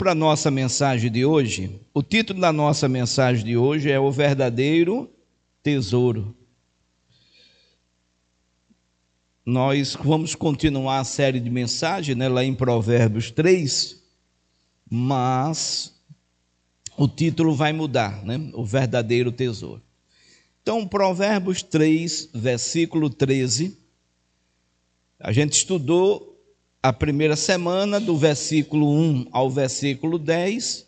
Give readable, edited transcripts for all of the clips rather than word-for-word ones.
para a nossa mensagem de hoje. O título da nossa mensagem de hoje é O Verdadeiro Tesouro. Nós vamos continuar a série de mensagens, lá em Provérbios 3, mas o título vai mudar, O Verdadeiro Tesouro. Então, Provérbios 3, versículo 13, a gente estudou a primeira semana, do versículo 1 ao versículo 10.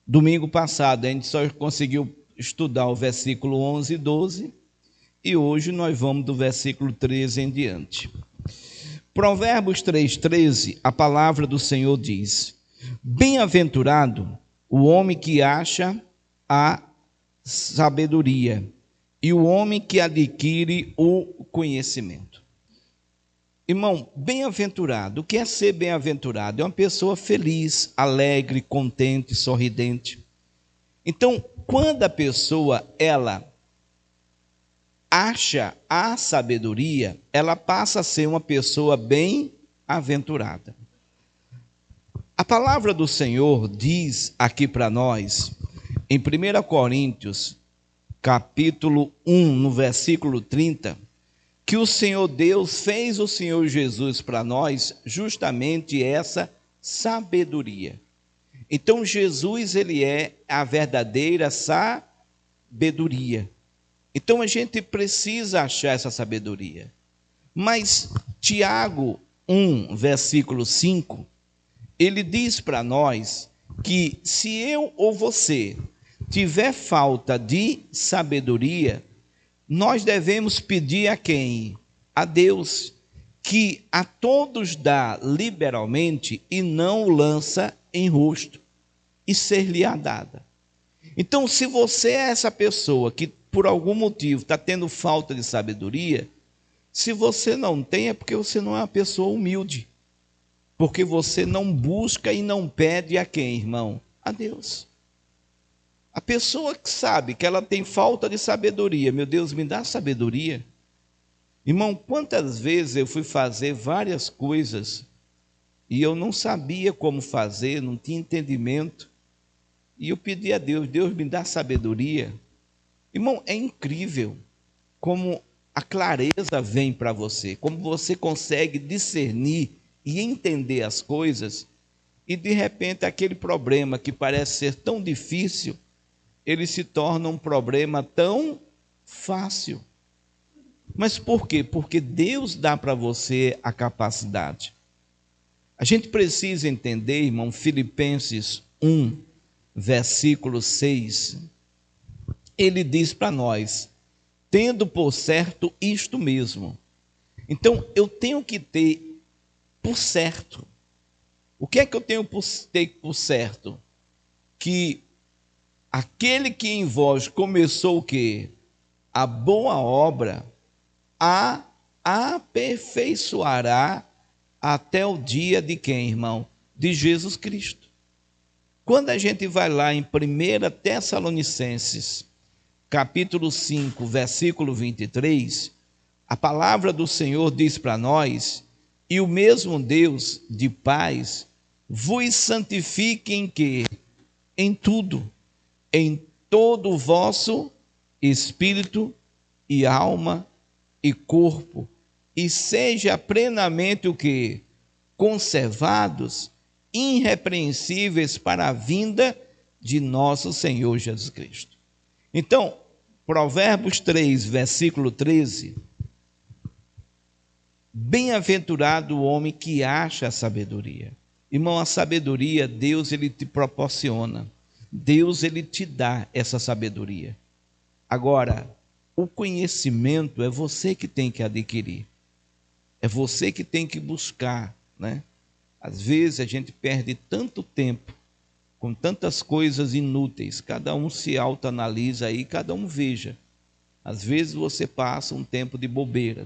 Domingo passado, a gente só conseguiu estudar o versículo 11 e 12. E hoje nós vamos do versículo 13 em diante. Provérbios 3,13, a palavra do Senhor diz: Bem-aventurado o homem que acha a sabedoria e o homem que adquire o conhecimento. Irmão, bem-aventurado, o que é ser bem-aventurado? É uma pessoa feliz, alegre, contente, sorridente. Então, quando a pessoa, ela acha a sabedoria, ela passa a ser uma pessoa bem-aventurada. A palavra do Senhor diz aqui para nós, em 1 Coríntios, capítulo 1, no versículo 30, que o Senhor Deus fez o Senhor Jesus para nós justamente essa sabedoria. Então Jesus, ele é a verdadeira sabedoria. Então a gente precisa achar essa sabedoria. Mas Tiago 1, versículo 5, ele diz para nós que se eu ou você tiver falta de sabedoria, nós devemos pedir a quem? A Deus, que a todos dá liberalmente e não lança em rosto, e ser-lhe-á dada. Então, se você é essa pessoa que por algum motivo está tendo falta de sabedoria, se você não tem, é porque você não é uma pessoa humilde, porque você não busca e não pede a quem, irmão? A Deus. A pessoa que sabe que ela tem falta de sabedoria, meu Deus, me dá sabedoria. Irmão, quantas vezes eu fui fazer várias coisas e eu não sabia como fazer, não tinha entendimento. E eu pedi a Deus, Deus me dá sabedoria. Irmão, é incrível como a clareza vem para você, como você consegue discernir e entender as coisas, e de repente aquele problema que parece ser tão difícil, ele se torna um problema tão fácil. Mas por quê? Porque Deus dá para você a capacidade. A gente precisa entender, irmão, Filipenses 1, versículo 6. Ele diz para nós, tendo por certo isto mesmo. Então, eu tenho que ter por certo. O que é que eu tenho que ter por certo? Que aquele que em vós começou o quê? A boa obra, a aperfeiçoará até o dia de quem, irmão? De Jesus Cristo. Quando a gente vai lá em 1 Tessalonicenses, capítulo 5, versículo 23, a palavra do Senhor diz para nós, e o mesmo Deus de paz vos santifique em quê? Em tudo, em todo o vosso espírito e alma e corpo, e seja plenamente o quê? Conservados, irrepreensíveis para a vinda de nosso Senhor Jesus Cristo. Então, Provérbios 3, versículo 13, bem-aventurado o homem que acha a sabedoria. Irmão, a sabedoria, Deus, ele te proporciona. Deus, ele te dá essa sabedoria. Agora, o conhecimento é você que tem que adquirir. É você que tem que buscar, Às vezes a gente perde tanto tempo com tantas coisas inúteis. Cada um se autoanalisa aí, cada um veja. Às vezes você passa um tempo de bobeira,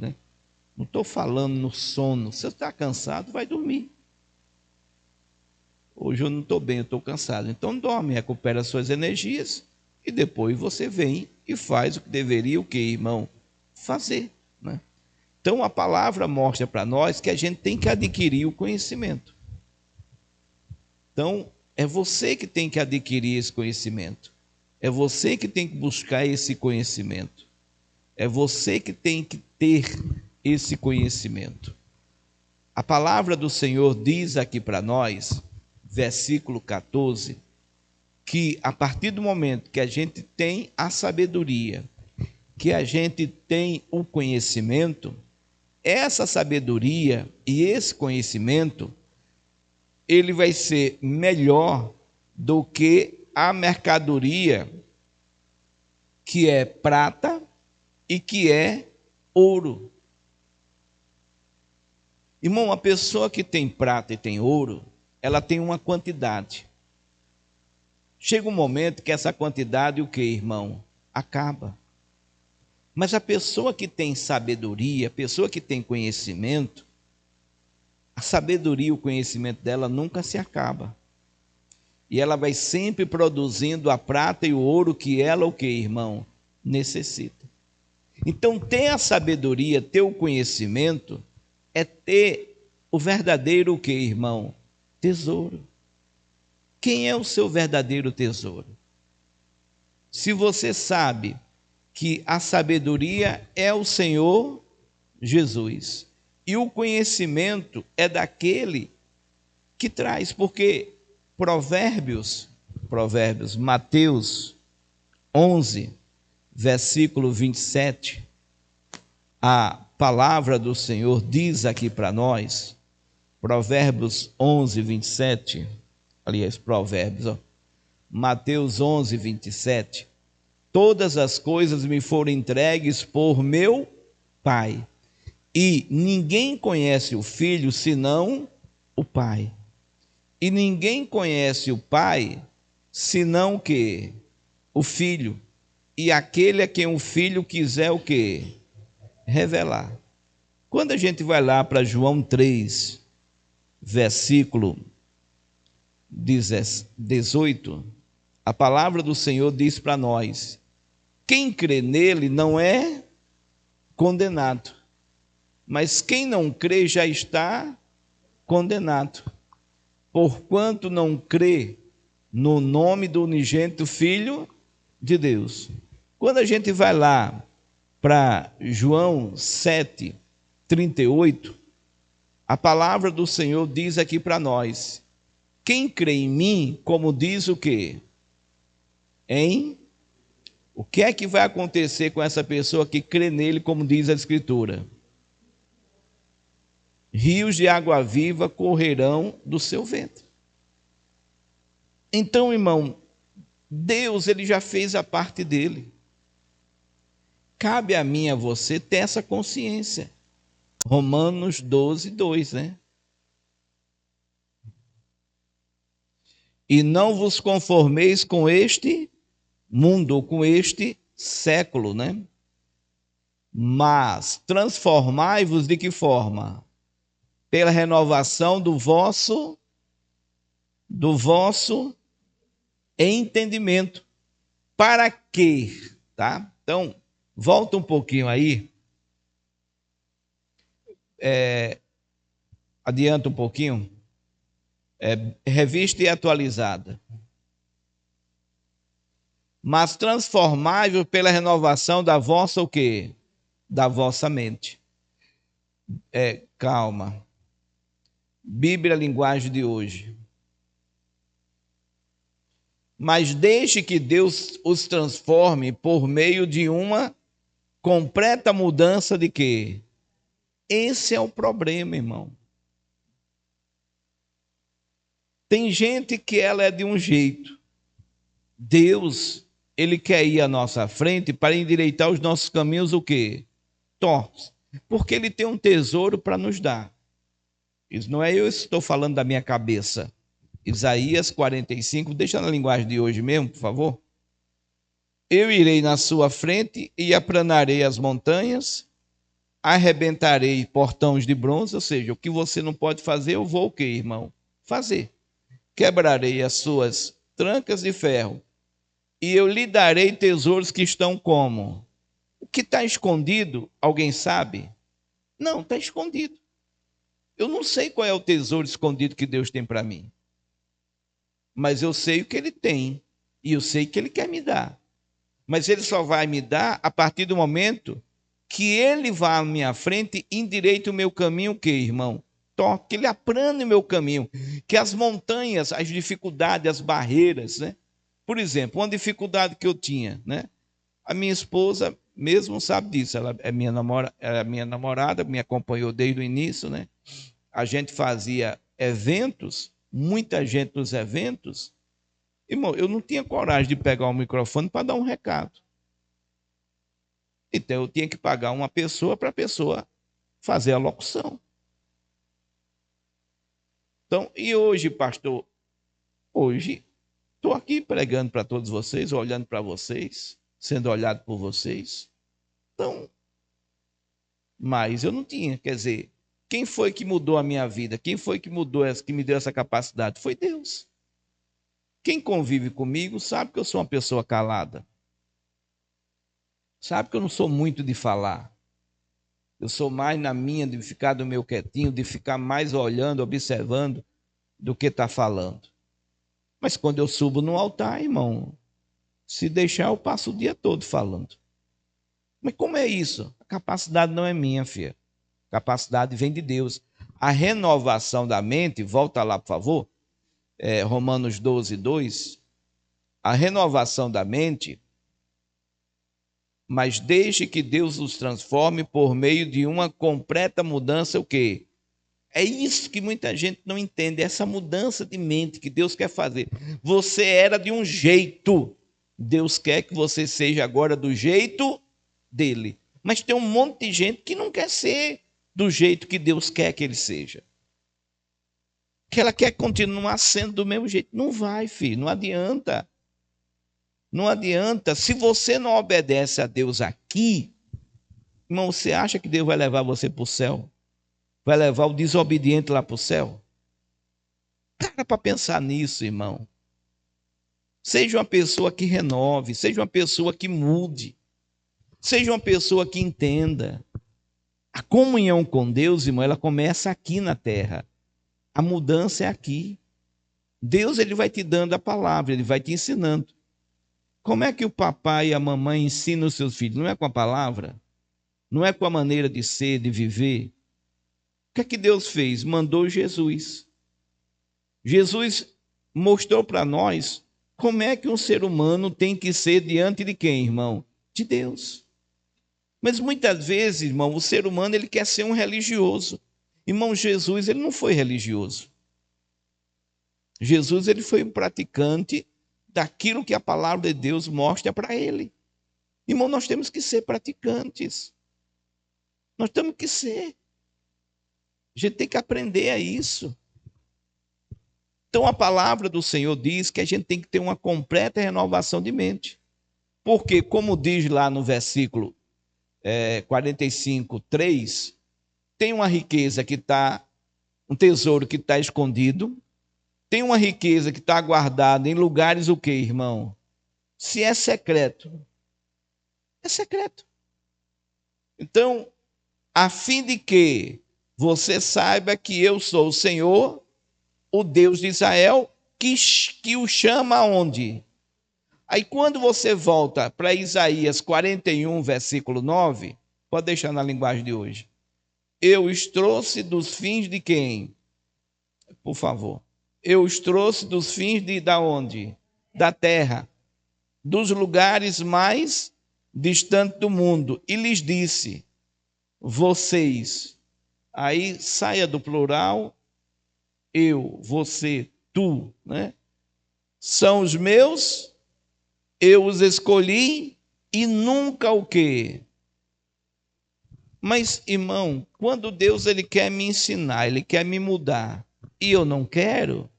Não estou falando no sono. Se você está cansado, vai dormir. Hoje eu não estou bem, eu estou cansado. Então dorme, recupera suas energias e depois você vem e faz o que deveria, o que, irmão? Fazer, Então a palavra mostra para nós que a gente tem que adquirir o conhecimento. Então, é você que tem que adquirir esse conhecimento. É você que tem que buscar esse conhecimento. É você que tem que ter esse conhecimento. A palavra do Senhor diz aqui para nós, versículo 14, que a partir do momento que a gente tem a sabedoria, que a gente tem o conhecimento, essa sabedoria e esse conhecimento, ele vai ser melhor do que a mercadoria que é prata e que é ouro. Irmão, uma pessoa que tem prata e tem ouro, ela tem uma quantidade. Chega um momento que essa quantidade, o que, irmão? Acaba. Mas a pessoa que tem sabedoria, a pessoa que tem conhecimento, a sabedoria e o conhecimento dela nunca se acaba. E ela vai sempre produzindo a prata e o ouro que ela, o que, irmão? Necessita. Então, ter a sabedoria, ter o conhecimento, é ter o verdadeiro o que, irmão? Tesouro. Quem é o seu verdadeiro tesouro? Se você sabe que a sabedoria é o Senhor Jesus e o conhecimento é daquele que traz, porque Provérbios, Mateus 11, versículo 27, a palavra do Senhor diz aqui para nós, Provérbios 11, 27, aliás, Mateus 11, 27, todas as coisas me foram entregues por meu Pai, e ninguém conhece o Filho senão o Pai, e ninguém conhece o Pai senão o quê? O Filho, e aquele a quem o Filho quiser o quê? Revelar. Quando a gente vai lá para João 3, versículo 18, a palavra do Senhor diz para nós: quem crê nele não é condenado, mas quem não crê já está condenado, porquanto não crê no nome do unigênito Filho de Deus. Quando a gente vai lá para João 7, 38, a palavra do Senhor diz aqui para nós: quem crê em mim, como diz o quê? O que é que vai acontecer com essa pessoa que crê nele, como diz a Escritura? Rios de água viva correrão do seu ventre. Então, irmão, Deus, ele já fez a parte dele. Cabe a mim e a você ter essa consciência. Romanos 12, 2, né? E não vos conformeis com este mundo, ou com este século, né? Mas transformai-vos de que forma? Pela renovação do vosso entendimento. Para quê? Tá? Então, volta um pouquinho aí. Adianta um pouquinho. Revista e atualizada. Mas transformai-vos pela renovação da vossa o quê? Da vossa mente. Calma. Bíblia, linguagem de hoje. Mas deixe que Deus os transforme por meio de uma completa mudança de quê? Esse é o problema, irmão. Tem gente que ela é de um jeito. Deus, ele quer ir à nossa frente para endireitar os nossos caminhos o quê? Tortos. Porque ele tem um tesouro para nos dar. Isso não é eu que estou falando da minha cabeça. Isaías 45, deixa na linguagem de hoje mesmo, por favor. Eu irei na sua frente e aplanarei as montanhas, arrebentarei portões de bronze, ou seja, o que você não pode fazer, eu vou o quê, irmão? Fazer. Quebrarei as suas trancas de ferro e eu lhe darei tesouros que estão como? O que está escondido, alguém sabe? Não, está escondido. Eu não sei qual é o tesouro escondido que Deus tem para mim. mas eu sei o que ele tem e eu sei que ele quer me dar. Mas ele só vai me dar a partir do momento que ele vá à minha frente e endireite o meu caminho, o quê, irmão? Que ele aplane o meu caminho, que as montanhas, as dificuldades, as barreiras, né? Por exemplo, uma dificuldade que eu tinha, né? A minha esposa mesmo sabe disso, ela é minha namorada, me acompanhou desde o início, né? A gente fazia eventos, muita gente nos eventos. Irmão, eu não tinha coragem de pegar o microfone para dar um recado. Então eu tinha que pagar uma pessoa para a pessoa fazer a locução. Então, e hoje, pastor, hoje estou aqui pregando para todos vocês, olhando para vocês, sendo olhado por vocês. Então, mas eu não tinha, quer dizer, quem foi que mudou a minha vida? Quem foi que mudou, que me deu essa capacidade? Foi Deus. Quem convive comigo sabe que eu sou uma pessoa calada. Sabe que eu não sou muito de falar. Eu sou mais na minha, de ficar do meu quietinho, de ficar mais olhando, observando, do que está falando. Mas quando eu subo no altar, irmão, se deixar, eu passo o dia todo falando. Mas como é isso? A capacidade não é minha, filha. A capacidade vem de Deus. A renovação da mente, volta lá, por favor, Romanos 12, 2. A renovação da mente, mas deixe que Deus os transforme por meio de uma completa mudança, o quê? É isso que muita gente não entende, essa mudança de mente que Deus quer fazer. Você era de um jeito, Deus quer que você seja agora do jeito dele. Mas tem um monte de gente que não quer ser do jeito que Deus quer que ele seja. Que ela quer continuar sendo do mesmo jeito. Não vai, filho, não adianta. Não adianta. Se você não obedece a Deus aqui, irmão, você acha que Deus vai levar você para o céu? Vai levar o desobediente lá para o céu? Para para pensar nisso, irmão. Seja uma pessoa que renove, seja uma pessoa que mude, seja uma pessoa que entenda. A comunhão com Deus, irmão, ela começa aqui na terra. A mudança é aqui. Deus, ele vai te dando a palavra, ele vai te ensinando. Como é que o papai e a mamãe ensinam os seus filhos? Não é com a palavra? Não é com a maneira de ser, de viver? O que é que Deus fez? Mandou Jesus. Jesus mostrou para nós como é que um ser humano tem que ser diante de quem, irmão? De Deus. Mas muitas vezes, irmão, o ser humano ele quer ser um religioso. Irmão, Jesus ele não foi religioso. Jesus ele foi um praticante daquilo que a palavra de Deus mostra para ele. Irmão, nós temos que ser praticantes. Nós temos que ser. A gente tem que aprender a isso. Então a palavra do Senhor diz que a gente tem que ter uma completa renovação de mente. Porque, como diz lá no versículo 45, 3, tem uma riqueza que está, um tesouro que está escondido, tem uma riqueza que está guardada em lugares o quê, irmão? Se é secreto, é secreto. Então, a fim de que você saiba que eu sou o Senhor, o Deus de Israel, que o chama aonde? Aí quando você volta para Isaías 41, versículo 9, pode deixar na linguagem de hoje. Eu os trouxe dos fins de quem? Por favor. Eu os trouxe dos fins de da onde? Da terra, dos lugares mais distantes do mundo, e lhes disse: vocês, aí saia do plural, eu, você, tu, né? São os meus, eu os escolhi e nunca o quê? Mas, irmão, quando Deus ele quer me ensinar, ele quer me mudar, e eu não quero,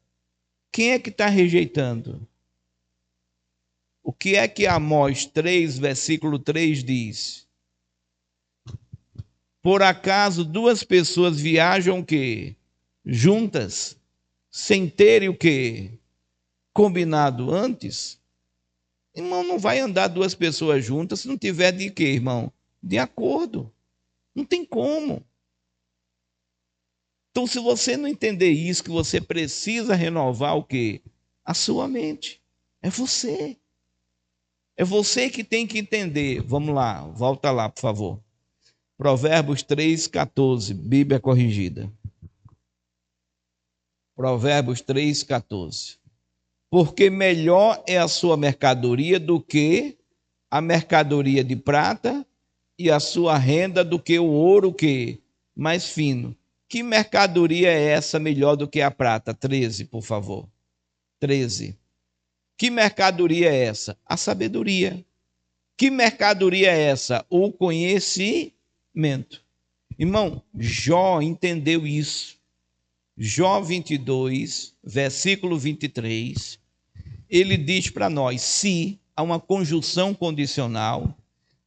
quem é que está rejeitando? O que é que Amós 3, versículo 3 diz? Por acaso duas pessoas viajam o quê? Juntas, sem terem o quê? Combinado antes? Irmão, não vai andar duas pessoas juntas se não tiver de quê, irmão? De acordo. Não tem como. Então, se você não entender isso, que você precisa renovar o quê? A sua mente. É você. É você que tem que entender. Vamos lá, volta lá, por favor. Provérbios 3,14, Bíblia corrigida. Provérbios 3,14. Porque melhor é a sua mercadoria do que a mercadoria de prata e a sua renda do que o ouro que mais fino. Que mercadoria é essa melhor do que a prata? 13, por favor. 13. Que mercadoria é essa? A sabedoria. Que mercadoria é essa? O conhecimento. Irmão, Jó entendeu isso. Jó 22, versículo 23, ele diz para nós: se há uma conjunção condicional,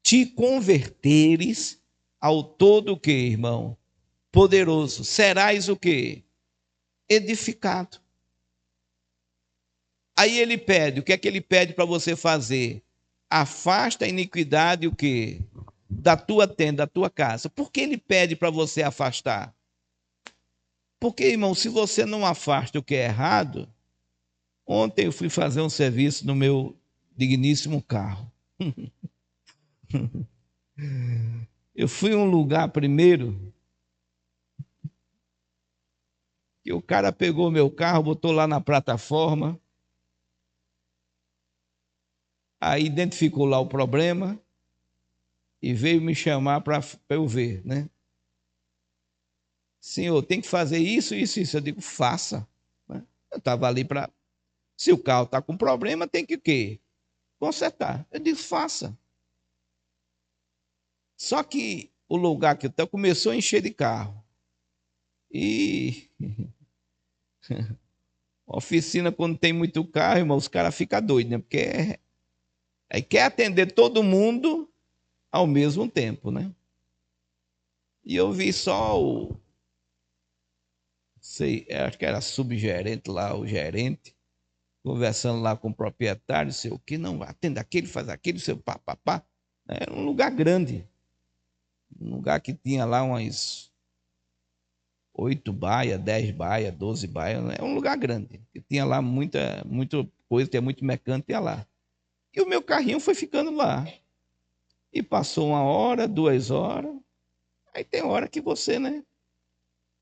te converteres ao todo que, irmão? Poderoso. Serás o quê? Edificado. Aí ele pede, o que é que ele pede para você fazer? Afasta a iniquidade o quê? Da tua tenda, da tua casa. Por que ele pede para você afastar? Porque, irmão, se você não afasta o que é errado, ontem eu fui fazer um serviço no meu digníssimo carro. Eu fui a um lugar primeiro que o cara pegou meu carro, botou lá na plataforma, aí identificou lá o problema e veio me chamar para eu ver, né? Senhor, tem que fazer isso, isso, isso. Eu digo, faça. Né? Eu estava ali para... Se o carro está com problema, tem que o quê? Consertar. Eu digo, faça. Só que o lugar que eu estou começou a encher de carro. E oficina, quando tem muito carro, irmão, os caras ficam doidos, né? Porque aí quer atender todo mundo ao mesmo tempo, né? E eu vi só o... Sei, acho que era subgerente lá, o gerente, conversando lá com o proprietário, sei o que, não, atenda aquele, faz aquele, seu papapá. Era um lugar grande, um lugar que tinha lá umas 8 baias, 10 baias, 12 baias, é um lugar grande, que tinha lá muita coisa, tinha muito mecânico, tinha lá. E o meu carrinho foi ficando lá. E passou 1 hora, 2 horas, aí tem hora que você, né?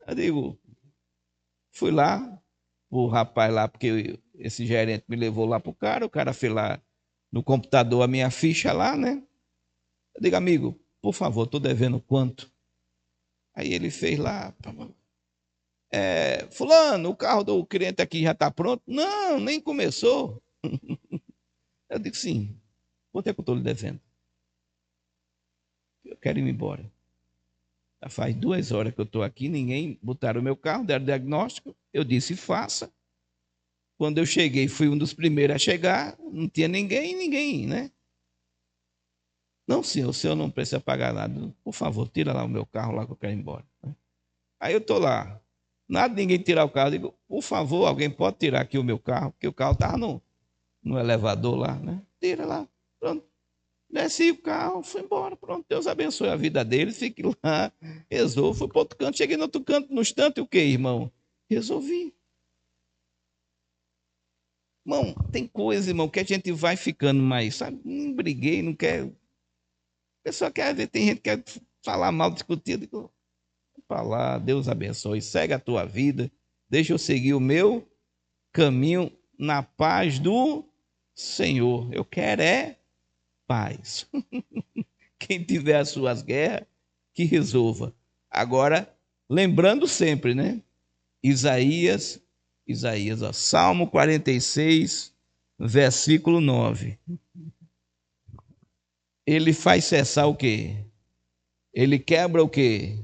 Eu digo, fui lá, o rapaz lá, porque esse gerente me levou lá pro cara, o cara fez lá no computador a minha ficha lá, né? Eu digo, amigo, por favor, estou devendo quanto? Aí ele fez lá, fulano, o carro do cliente aqui já está pronto? Não, nem começou. Eu digo, sim, quanto é que eu estou lhe devendo? Eu quero ir embora. Já faz 2 horas que eu estou aqui, ninguém botaram o meu carro, deram diagnóstico, eu disse, faça. Quando eu cheguei, fui um dos primeiros a chegar, não tinha ninguém, né? Não, senhor, o senhor não precisa pagar nada. Por favor, tira lá o meu carro lá que eu quero ir embora. Aí eu estou lá. Nada, ninguém tirar o carro. Eu digo, por favor, alguém pode tirar aqui o meu carro? Porque o carro estava no elevador lá, né? Tira lá. Pronto. Desci o carro, fui embora. Pronto, Deus abençoe a vida dele. Fique lá, resolvo. Fui para outro canto. Cheguei no outro canto, no instante, o quê, irmão? Resolvi. Irmão, tem coisa, irmão, que a gente vai ficando mais, sabe? Não briguei, não quer. A pessoa quer ver, tem gente que quer falar mal, discutir. Eu digo, para lá, Deus abençoe, segue a tua vida, deixa eu seguir o meu caminho na paz do Senhor. Eu quero é paz. Quem tiver as suas guerras, que resolva. Agora, lembrando sempre, né? Isaías, ó, Salmo 46, versículo 9. Ele faz cessar o quê? Ele quebra o quê?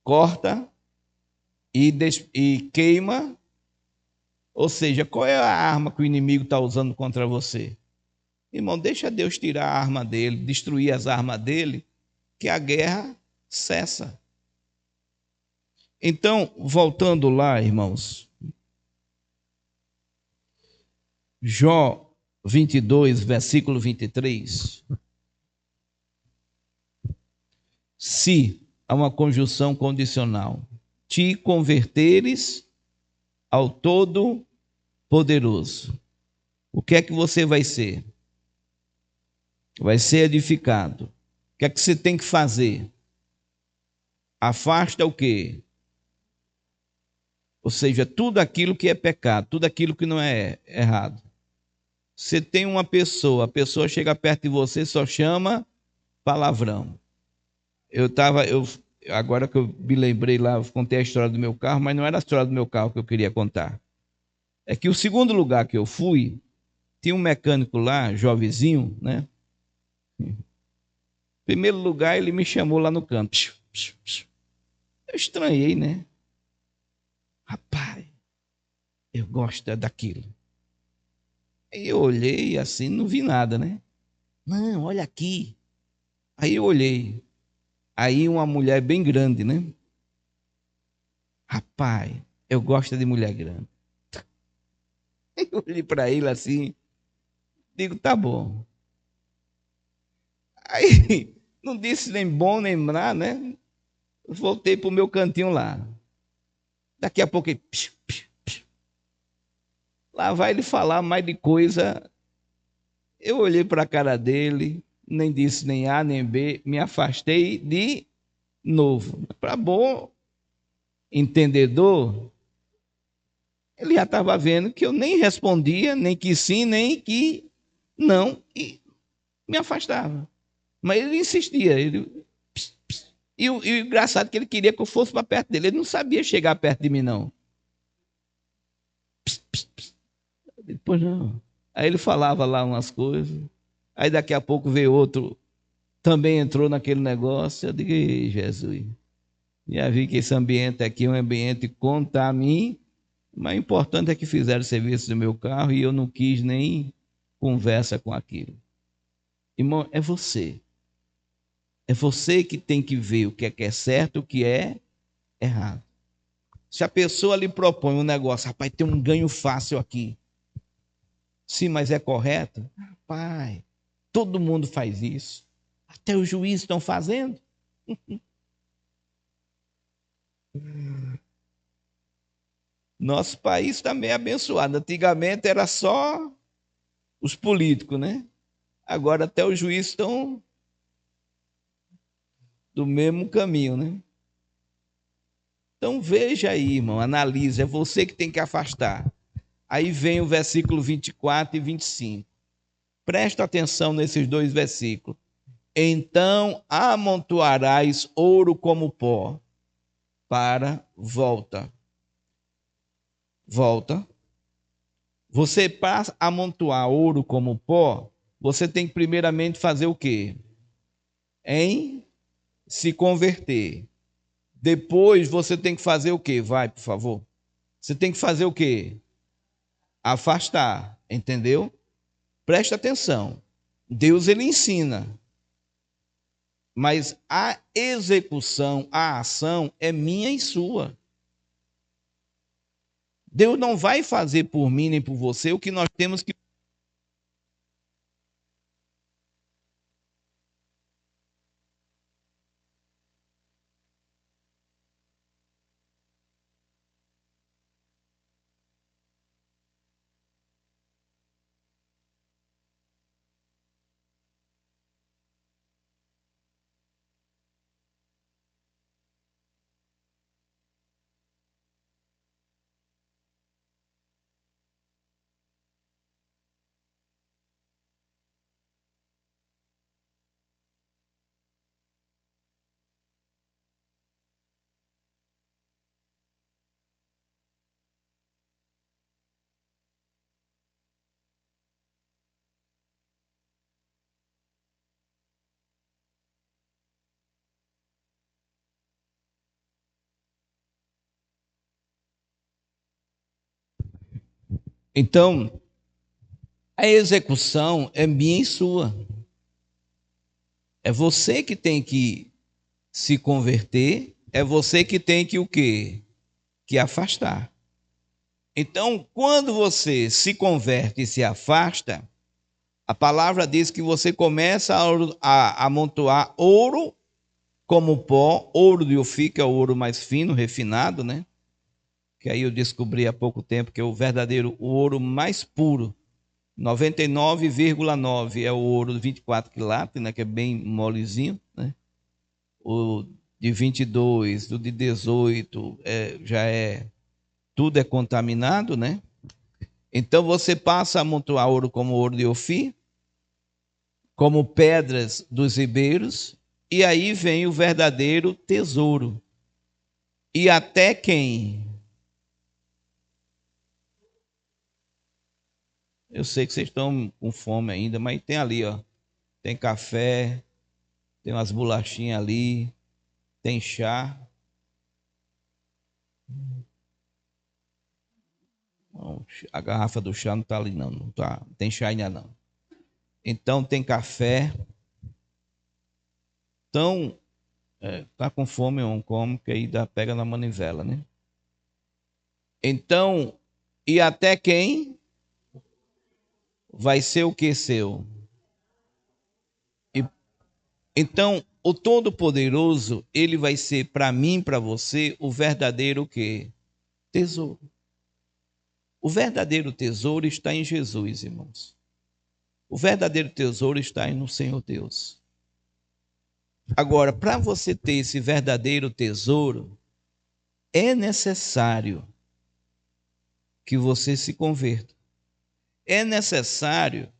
Corta e queima. Ou seja, qual é a arma que o inimigo está usando contra você? Irmão, deixa Deus tirar a arma dele, destruir as armas dele, que a guerra cessa. Então, voltando lá, irmãos, Jó 22, versículo 23. Se há uma conjunção condicional, te converteres ao todo poderoso. O que é que você vai ser? Vai ser edificado. O que é que você tem que fazer? Afasta o quê? Ou seja, tudo aquilo que é pecado, tudo aquilo que não é errado. Você tem uma pessoa, a pessoa chega perto de você, só chama palavrão. Agora que eu me lembrei lá, eu contei a história do meu carro, mas não era a história do meu carro que eu queria contar. É que o segundo lugar que eu fui, tinha um mecânico lá, jovenzinho, né? Primeiro lugar, ele me chamou lá no canto. Eu estranhei, né? Rapaz, eu gosto daquilo. Aí eu olhei assim, não vi nada, né? Não, olha aqui. Aí eu olhei. Aí uma mulher bem grande, né? Rapaz, eu gosto de mulher grande. Eu olhei para ele assim, digo, tá bom. Aí não disse nem bom nem nada, né? Voltei pro meu cantinho lá. Daqui a pouco ele... Lá vai ele falar mais de coisa. Eu olhei para a cara dele, nem disse nem A nem B, me afastei de novo. Para bom entendedor, ele já estava vendo que eu nem respondia, nem que sim, nem que não, e me afastava. Mas ele insistia. E o engraçado é que ele queria que eu fosse para perto dele. Ele não sabia chegar perto de mim, não. Depois não. Aí ele falava lá umas coisas. Aí daqui a pouco veio outro, também entrou naquele negócio. Eu digo, ei, Jesus, já vi que esse ambiente aqui é um ambiente contra mim, mas o importante é que fizeram o serviço do meu carro e eu não quis nem conversa com aquilo. Irmão, é você. É você que tem que ver o que é certo, o que é errado. Se a pessoa lhe propõe um negócio, rapaz, tem um ganho fácil aqui. Sim, mas é correto? Rapaz, todo mundo faz isso. Até os juízes estão fazendo. Nosso país está meio abençoado. Antigamente era só os políticos, né? Agora até os juízes estão do mesmo caminho, né? Então veja aí, irmão, analise, é você que tem que afastar. Aí vem o versículo 24 e 25. Presta atenção nesses dois versículos. Então amontoarás ouro como pó para volta. Volta. Você, para amontoar ouro como pó, você tem que primeiramente fazer o quê? Em se converter. Depois você tem que fazer o quê? Vai, por favor. Você tem que fazer o quê? Afastar, entendeu? Presta atenção. Deus ele ensina, mas a execução, a ação é minha e sua. Deus não vai fazer por mim nem por você o que nós temos que. Então, a execução é minha e sua. É você que tem que se converter, é você que tem que o quê? Que afastar. Então, quando você se converte e se afasta, a palavra diz que você começa a amontoar ouro como pó, ouro de Ofir, que é o ouro mais fino, refinado, né? que aí eu descobri há pouco tempo que é o verdadeiro, o ouro mais puro. 99,9 é o ouro de 24 quilates, né, que é bem molezinho, né? O de 22, o de 18, tudo é contaminado, né? Então você passa a amontoar ouro como ouro de Ofir, como pedras dos ribeiros, e aí vem o verdadeiro tesouro. E até quem? Eu sei que vocês estão com fome ainda, mas tem ali, ó. Tem café, tem umas bolachinhas ali, tem chá. Não, a garrafa do chá não está ali, não. Não tá, tem chá ainda não. Então tem café. Então, tá com fome, não come, que aí pega na manivela, né? Então, e até quem vai ser o que seu? E, então, o Todo-Poderoso, ele vai ser para mim, para você, o verdadeiro o quê? Tesouro. O verdadeiro tesouro está em Jesus, irmãos. O verdadeiro tesouro está no Senhor Deus. Agora, para você ter esse verdadeiro tesouro, é necessário que você se converta. É necessário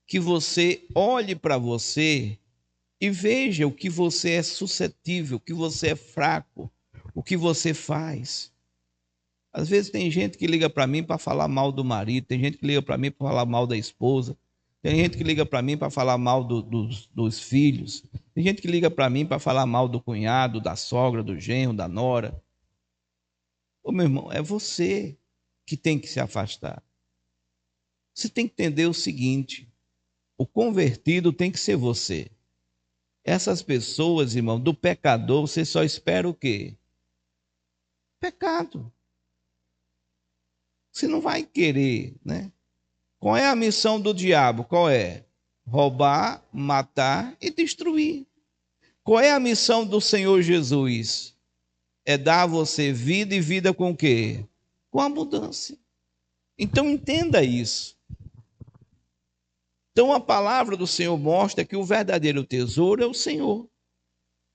que você olhe para você e veja o que você é suscetível, o que você é fraco, o que você faz. Às vezes tem gente que liga para mim para falar mal do marido, tem gente que liga para mim para falar mal da esposa, tem gente que liga para mim para falar mal dos filhos, tem gente que liga para mim para falar mal do cunhado, da sogra, do genro, da nora. Ô meu irmão, é você que tem que se afastar. Você tem que entender o seguinte: o convertido tem que ser você. Essas pessoas, irmão, do pecador, você só espera o quê? Pecado. Você não vai querer, né? Qual é a missão do diabo? Qual é? Roubar, matar e destruir. Qual é a missão do Senhor Jesus? É dar a você vida, e vida com o quê? Com abundância. Então entenda isso. Então a palavra do Senhor mostra que o verdadeiro tesouro é o Senhor.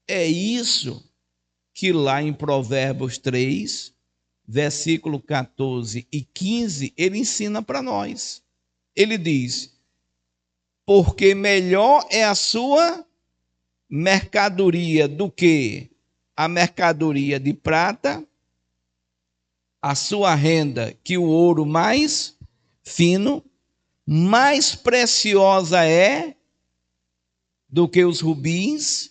É isso que lá em Provérbios 3, versículo 14 e 15, ele ensina para nós. Ele diz: porque melhor é a sua mercadoria do que a mercadoria de prata, a sua renda que o ouro mais fino, mais preciosa é do que os rubins,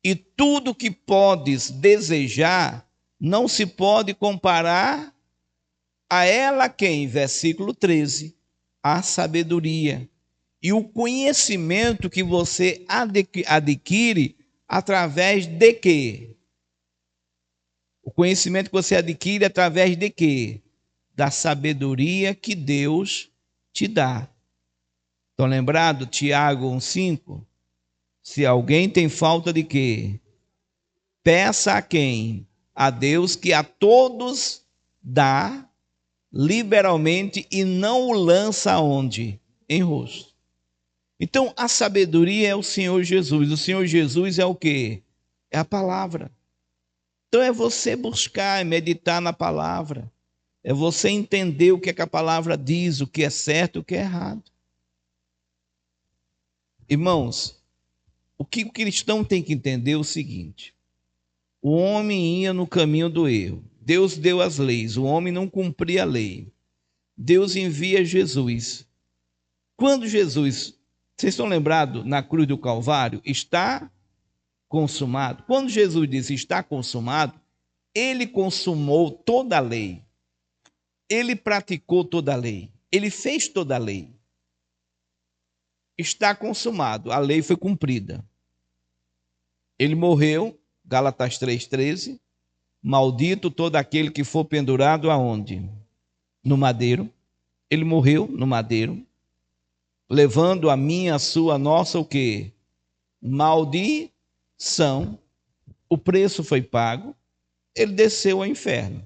e tudo que podes desejar não se pode comparar a ela quem? Versículo 13, a sabedoria e o conhecimento que você adquire através de quê? O conhecimento que você adquire através de quê? Da sabedoria que Deus te dá. Estão lembrados? Tiago 1,5? Se alguém tem falta de quê? Peça a quem? A Deus, que a todos dá liberalmente e não o lança aonde? Em rosto. Então, a sabedoria é o Senhor Jesus. O Senhor Jesus é o quê? É a palavra. Então, é você buscar e meditar na palavra. É você entender o que é que a palavra diz, o que é certo e o que é errado. Irmãos, o que o cristão tem que entender é o seguinte: o homem ia no caminho do erro. Deus deu as leis, o homem não cumpria a lei. Deus envia Jesus. Quando Jesus, vocês estão lembrados, na cruz do Calvário, está consumado. Quando Jesus disse está consumado, ele consumou toda a lei. Ele praticou toda a lei. Ele fez toda a lei. Está consumado. A lei foi cumprida. Ele morreu, Gálatas 3,13. Maldito todo aquele que for pendurado aonde? No madeiro. Ele morreu no madeiro, levando a minha, a sua, a nossa o quê? Maldição. O preço foi pago. Ele desceu ao inferno.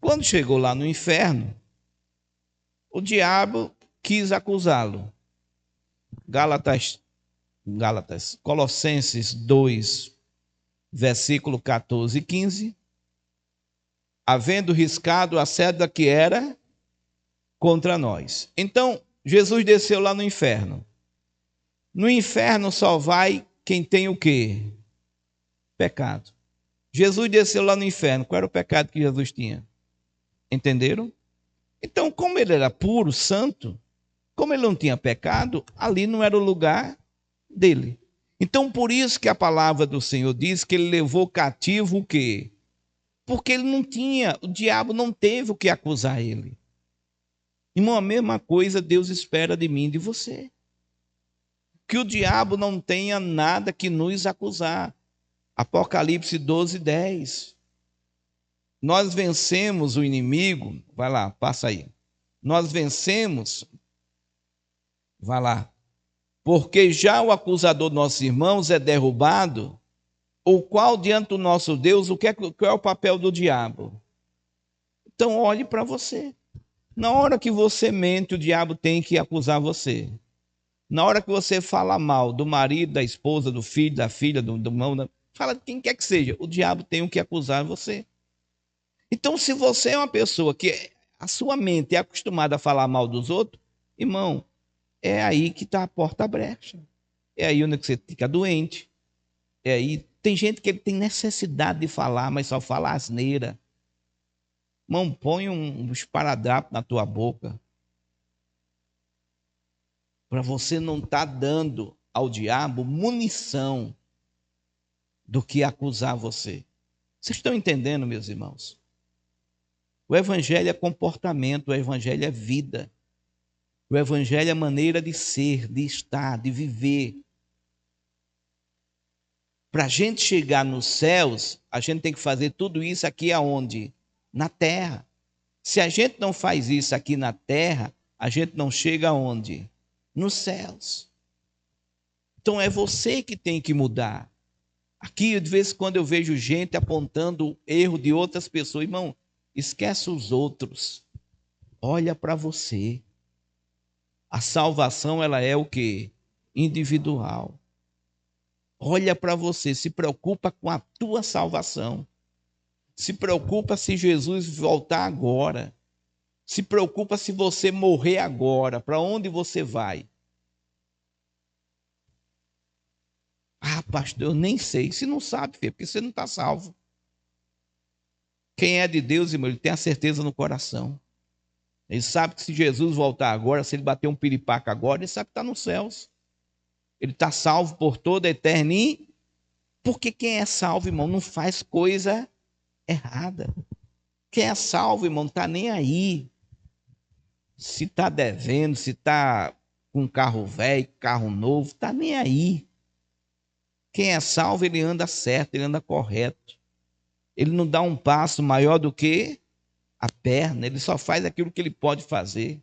Quando chegou lá no inferno, o diabo quis acusá-lo. Colossenses 2, versículo 14 e 15. Havendo riscado a cedra que era contra nós. Então, Jesus desceu lá no inferno. No inferno só vai quem tem o quê? Pecado. Jesus desceu lá no inferno. Qual era o pecado que Jesus tinha? Entenderam? Então, como ele era puro, santo, como ele não tinha pecado, ali não era o lugar dele. Então, por isso que a palavra do Senhor diz que ele levou cativo o quê? Porque ele não tinha, o diabo não teve o que acusar ele. Irmão, a mesma coisa Deus espera de mim e de você. Que o diabo não tenha nada que nos acusar. Apocalipse 12, 10. Nós vencemos o inimigo. Vai lá, passa aí. Nós vencemos. Vai lá. Porque já o acusador dos nossos irmãos é derrubado, o qual diante do nosso Deus, qual é o papel do diabo? Então olhe para você. Na hora que você mente, o diabo tem que acusar você. Na hora que você fala mal do marido, da esposa, do filho, da filha, do irmão, fala de quem quer que seja, o diabo tem o que acusar você. Então, se você é uma pessoa que a sua mente é acostumada a falar mal dos outros, irmão, é aí que está a porta brecha. É aí onde você fica doente. É aí. Tem gente que tem necessidade de falar, mas só fala asneira. Irmão, põe um esparadrapo na tua boca. Para você não estar dando ao diabo munição do que acusar você. Vocês estão entendendo, meus irmãos? O evangelho é comportamento, o evangelho é vida. O evangelho é maneira de ser, de estar, de viver. Para a gente chegar nos céus, a gente tem que fazer tudo isso aqui aonde? Na terra. Se a gente não faz isso aqui na terra, a gente não chega aonde? Nos céus. Então é você que tem que mudar. Aqui, de vez em quando, eu vejo gente apontando o erro de outras pessoas. Irmão, esquece os outros. Olha para você. A salvação, ela é o quê? Individual. Olha para você, se preocupa com a tua salvação. Se preocupa se Jesus voltar agora. Se preocupa se você morrer agora. Para onde você vai? Ah, pastor, eu nem sei. Se não sabe, filho, porque você não está salvo. Quem é de Deus, irmão, ele tem a certeza no coração. Ele sabe que se Jesus voltar agora, se ele bater um piripaca agora, ele sabe que está nos céus. Ele está salvo por toda a eternidade. Porque quem é salvo, irmão, não faz coisa errada. Quem é salvo, irmão, não está nem aí. Se está devendo, se está com carro velho, carro novo, está nem aí. Quem é salvo, ele anda certo, ele anda correto. Ele não dá um passo maior do que a perna, ele só faz aquilo que ele pode fazer.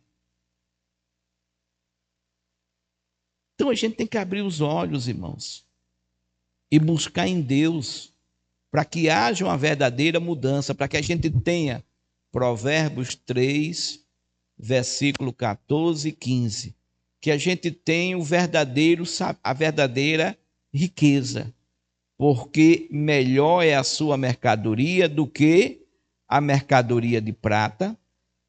Então a gente tem que abrir os olhos, irmãos, e buscar em Deus, para que haja uma verdadeira mudança, para que a gente tenha Provérbios 3, versículo 14 e 15, que a gente tenha a verdadeira riqueza, porque melhor é a sua mercadoria do que a mercadoria de prata,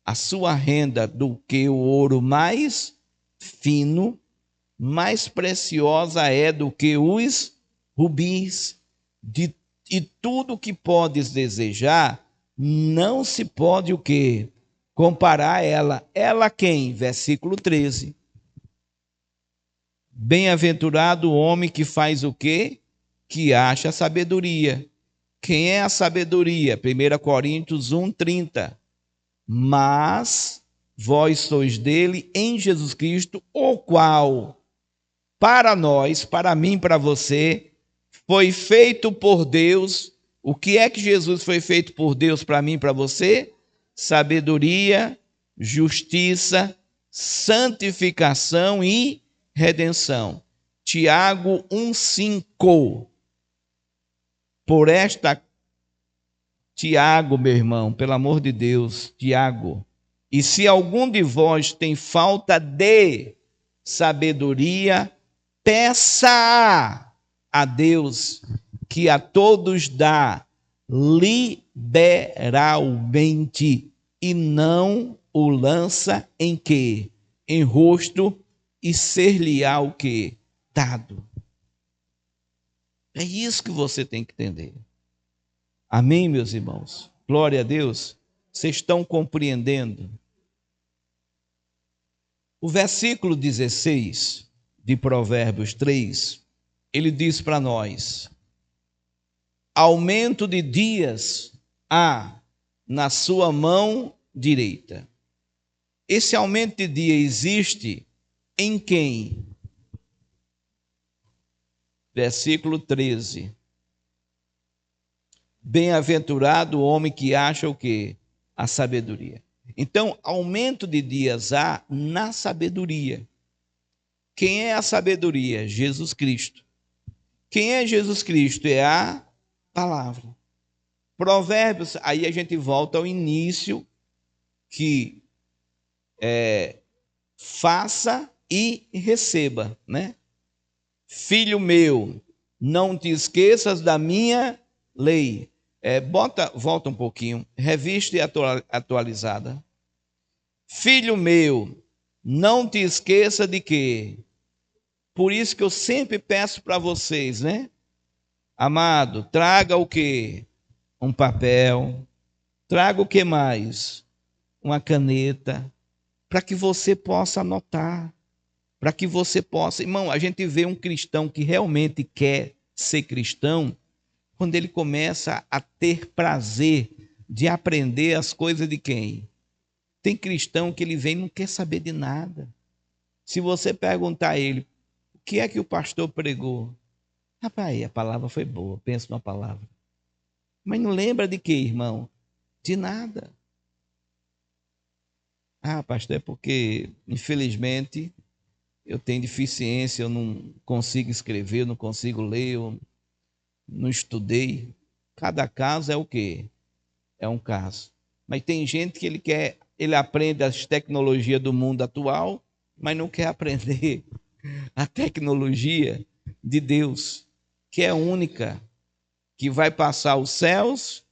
a sua renda do que o ouro mais fino, mais preciosa é do que os rubis. E tudo que podes desejar, não se pode o quê? Comparar a ela. Ela quem? Versículo 13. Bem-aventurado o homem que faz o quê? Que acha a sabedoria. Quem é a sabedoria? 1 Coríntios 1:30. Mas vós sois dele em Jesus Cristo, o qual para nós, para mim, para você, foi feito por Deus. O que é que Jesus foi feito por Deus para mim, para você? Sabedoria, justiça, santificação e redenção. Tiago 1:5. Tiago, meu irmão, pelo amor de Deus, Tiago. E se algum de vós tem falta de sabedoria, peça a Deus, que a todos dá liberalmente, e não o lança em quê? Em rosto, e ser-lhe-á o quê? Dado. É isso que você tem que entender. Amém, meus irmãos? Glória a Deus. Vocês estão compreendendo? O versículo 16 de Provérbios 3, ele diz para nós: aumento de dias há na sua mão direita. Esse aumento de dia existe em quem? Versículo 13. Bem-aventurado o homem que acha o quê? A sabedoria. Então, aumento de dias há na sabedoria. Quem é a sabedoria? Jesus Cristo. Quem é Jesus Cristo? É a palavra. Provérbios, aí a gente volta ao início, que faça e receba, né? Filho meu, não te esqueças da minha lei. Volta um pouquinho, revista e atualizada. Filho meu, não te esqueça de quê? Por isso que eu sempre peço para vocês, né? Amado, traga o quê? Um papel. Traga o que mais? Uma caneta, para que você possa anotar, para que você possa... Irmão, a gente vê um cristão que realmente quer ser cristão quando ele começa a ter prazer de aprender as coisas de quem? Tem cristão que ele vem e não quer saber de nada. Se você perguntar a ele, o que é que o pastor pregou? Rapaz, a palavra foi boa, pensa numa palavra. Mas não lembra de quê, irmão? De nada. Ah, pastor, é porque, infelizmente, eu tenho deficiência, eu não consigo escrever, eu não consigo ler, eu não estudei. Cada caso é o quê? É um caso. Mas tem gente que ele aprende as tecnologias do mundo atual, mas não quer aprender a tecnologia de Deus, que é única, que vai passar os céus,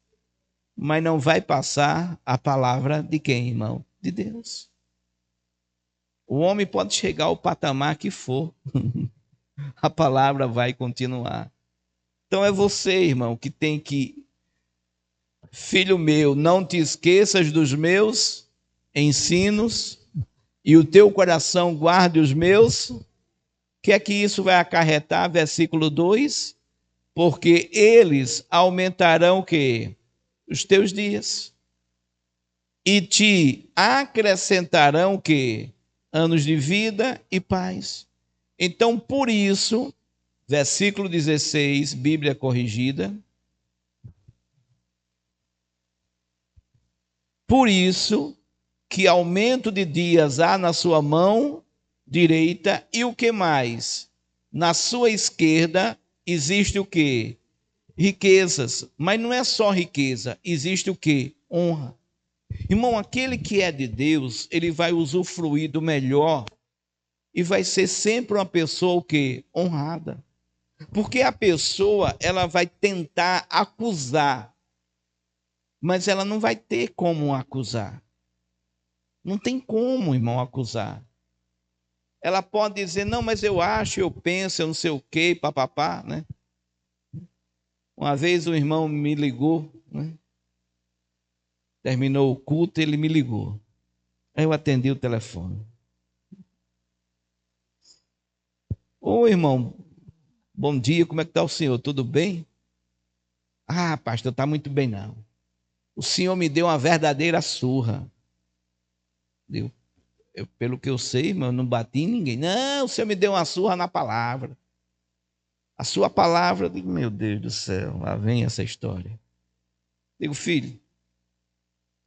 mas não vai passar a palavra de quem, irmão? De Deus. O homem pode chegar ao patamar que for, a palavra vai continuar. Então é você, irmão, que tem que... Filho meu, não te esqueças dos meus ensinos, e o teu coração guarde os meus. O que é que isso vai acarretar? Versículo 2. Porque eles aumentarão o quê? Os teus dias. E te acrescentarão o quê? Anos de vida e paz. Então, por isso, versículo 16, Bíblia corrigida. Por isso que aumento de dias há na sua mão direita, e o que mais? Na sua esquerda existe o quê? Riquezas. Mas não é só riqueza, existe o quê? Honra. Irmão, aquele que é de Deus, ele vai usufruir do melhor e vai ser sempre uma pessoa o quê? Honrada. Porque a pessoa, ela vai tentar acusar, mas ela não vai ter como acusar. Não tem como, irmão, acusar. Ela pode dizer, não, mas eu acho, eu penso, eu não sei o quê, papapá, né? Uma vez um irmão me ligou, né? Terminou o culto, ele me ligou. Aí eu atendi o telefone. Ô, irmão, bom dia, como é que está o senhor? Tudo bem? Ah, pastor, está muito bem não. O senhor me deu uma verdadeira surra. Pelo que eu sei, irmão, eu não bati em ninguém. Não, o senhor me deu uma surra na palavra. A sua palavra, eu digo, meu Deus do céu, lá vem essa história. Digo, filho,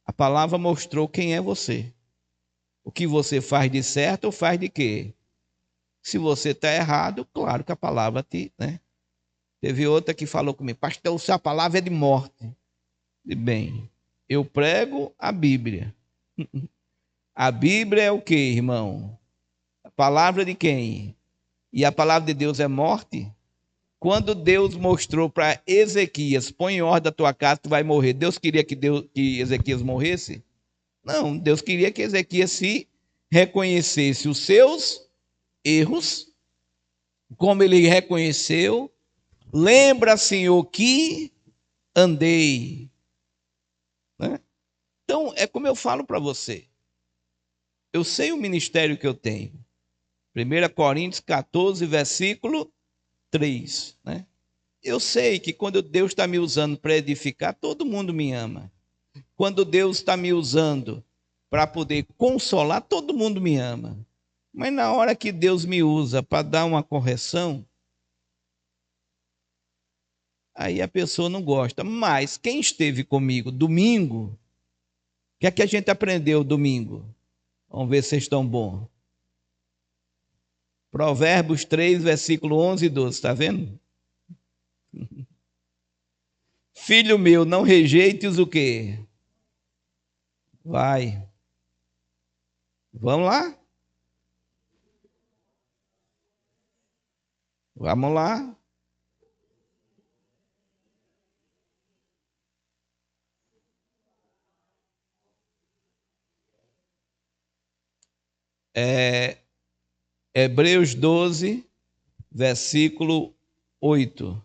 a palavra mostrou quem é você. O que você faz de certo ou faz de quê? Se você está errado, claro que a palavra te... né? Teve outra que falou comigo, pastor, a palavra é de morte. E bem, eu prego a Bíblia. A Bíblia é o quê, irmão? A palavra de quem? E a palavra de Deus é morte? Quando Deus mostrou para Ezequias, põe em ordem a tua casa, tu vai morrer. Deus queria que Ezequias morresse? Não, Deus queria que Ezequias se reconhecesse os seus erros, como ele reconheceu. Lembra, Senhor, que andei. Né? Então, é como eu falo para você. Eu sei o ministério que eu tenho. 1 Coríntios 14, versículo 3. Né? Eu sei que quando Deus está me usando para edificar, todo mundo me ama. Quando Deus está me usando para poder consolar, todo mundo me ama. Mas na hora que Deus me usa para dar uma correção, aí a pessoa não gosta. Mas quem esteve comigo domingo, o que é que a gente aprendeu domingo? Vamos ver se vocês estão bons. Provérbios 3, versículo 11 e 12, está vendo? Filho meu, não rejeites o quê? Vai. Vamos lá? Vamos lá. É, Hebreus 12, versículo 8.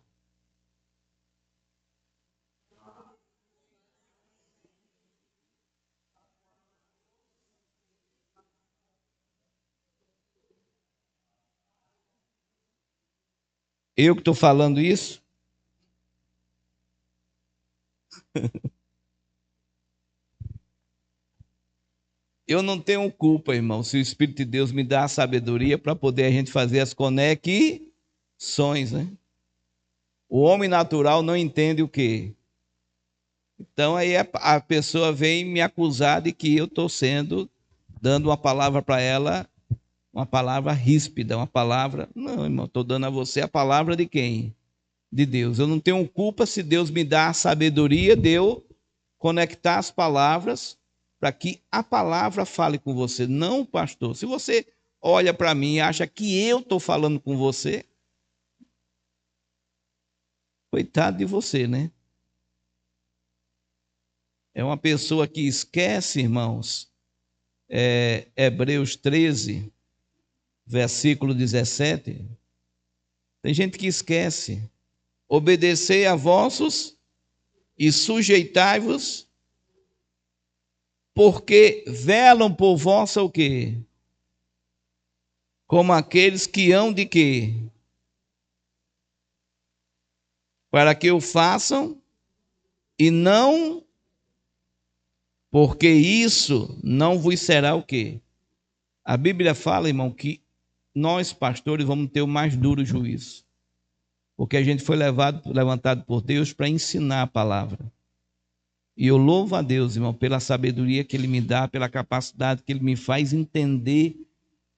Eu que estou falando isso? Eu não tenho culpa, irmão, se o Espírito de Deus me dá a sabedoria para poder a gente fazer as conexões, né? O homem natural não entende o quê? Então aí a pessoa vem me acusar de que eu estou dando uma palavra para ela, uma palavra ríspida, uma palavra. Não, irmão, estou dando a você a palavra de quem? De Deus. Eu não tenho culpa se Deus me dá a sabedoria de eu conectar as palavras para que a palavra fale com você. Não, pastor. Se você olha para mim e acha que eu estou falando com você, coitado de você, né? É uma pessoa que esquece, irmãos, Hebreus 13, versículo 17. Tem gente que esquece. Obedecei a vossos e sujeitai-vos, porque velam por vossa o quê? Como aqueles que hão de quê? Para que o façam e não, porque isso não vos será o quê? A Bíblia fala, irmão, que nós pastores vamos ter o mais duro juízo, porque a gente foi levantado por Deus para ensinar a palavra. E eu louvo a Deus, irmão, pela sabedoria que Ele me dá, pela capacidade que Ele me faz entender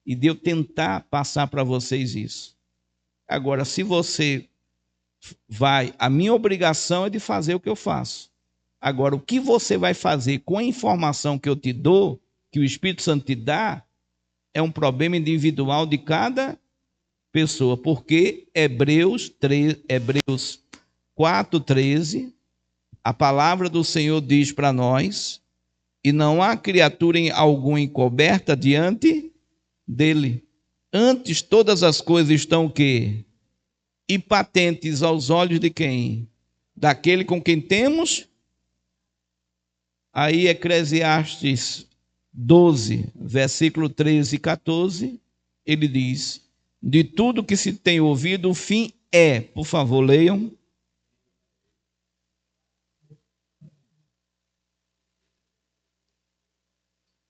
e de eu tentar passar para vocês isso. Agora, se você a minha obrigação é de fazer o que eu faço. Agora, o que você vai fazer com a informação que eu te dou, que o Espírito Santo te dá, é um problema individual de cada pessoa, porque Hebreus 4:13, a palavra do Senhor diz para nós: e não há criatura alguma encoberta diante dele. Antes todas as coisas estão o quê? E patentes aos olhos de quem? Daquele com quem temos. Aí Eclesiastes 12, versículo 13 e 14, ele diz: de tudo que se tem ouvido, o fim é. Por favor, leiam.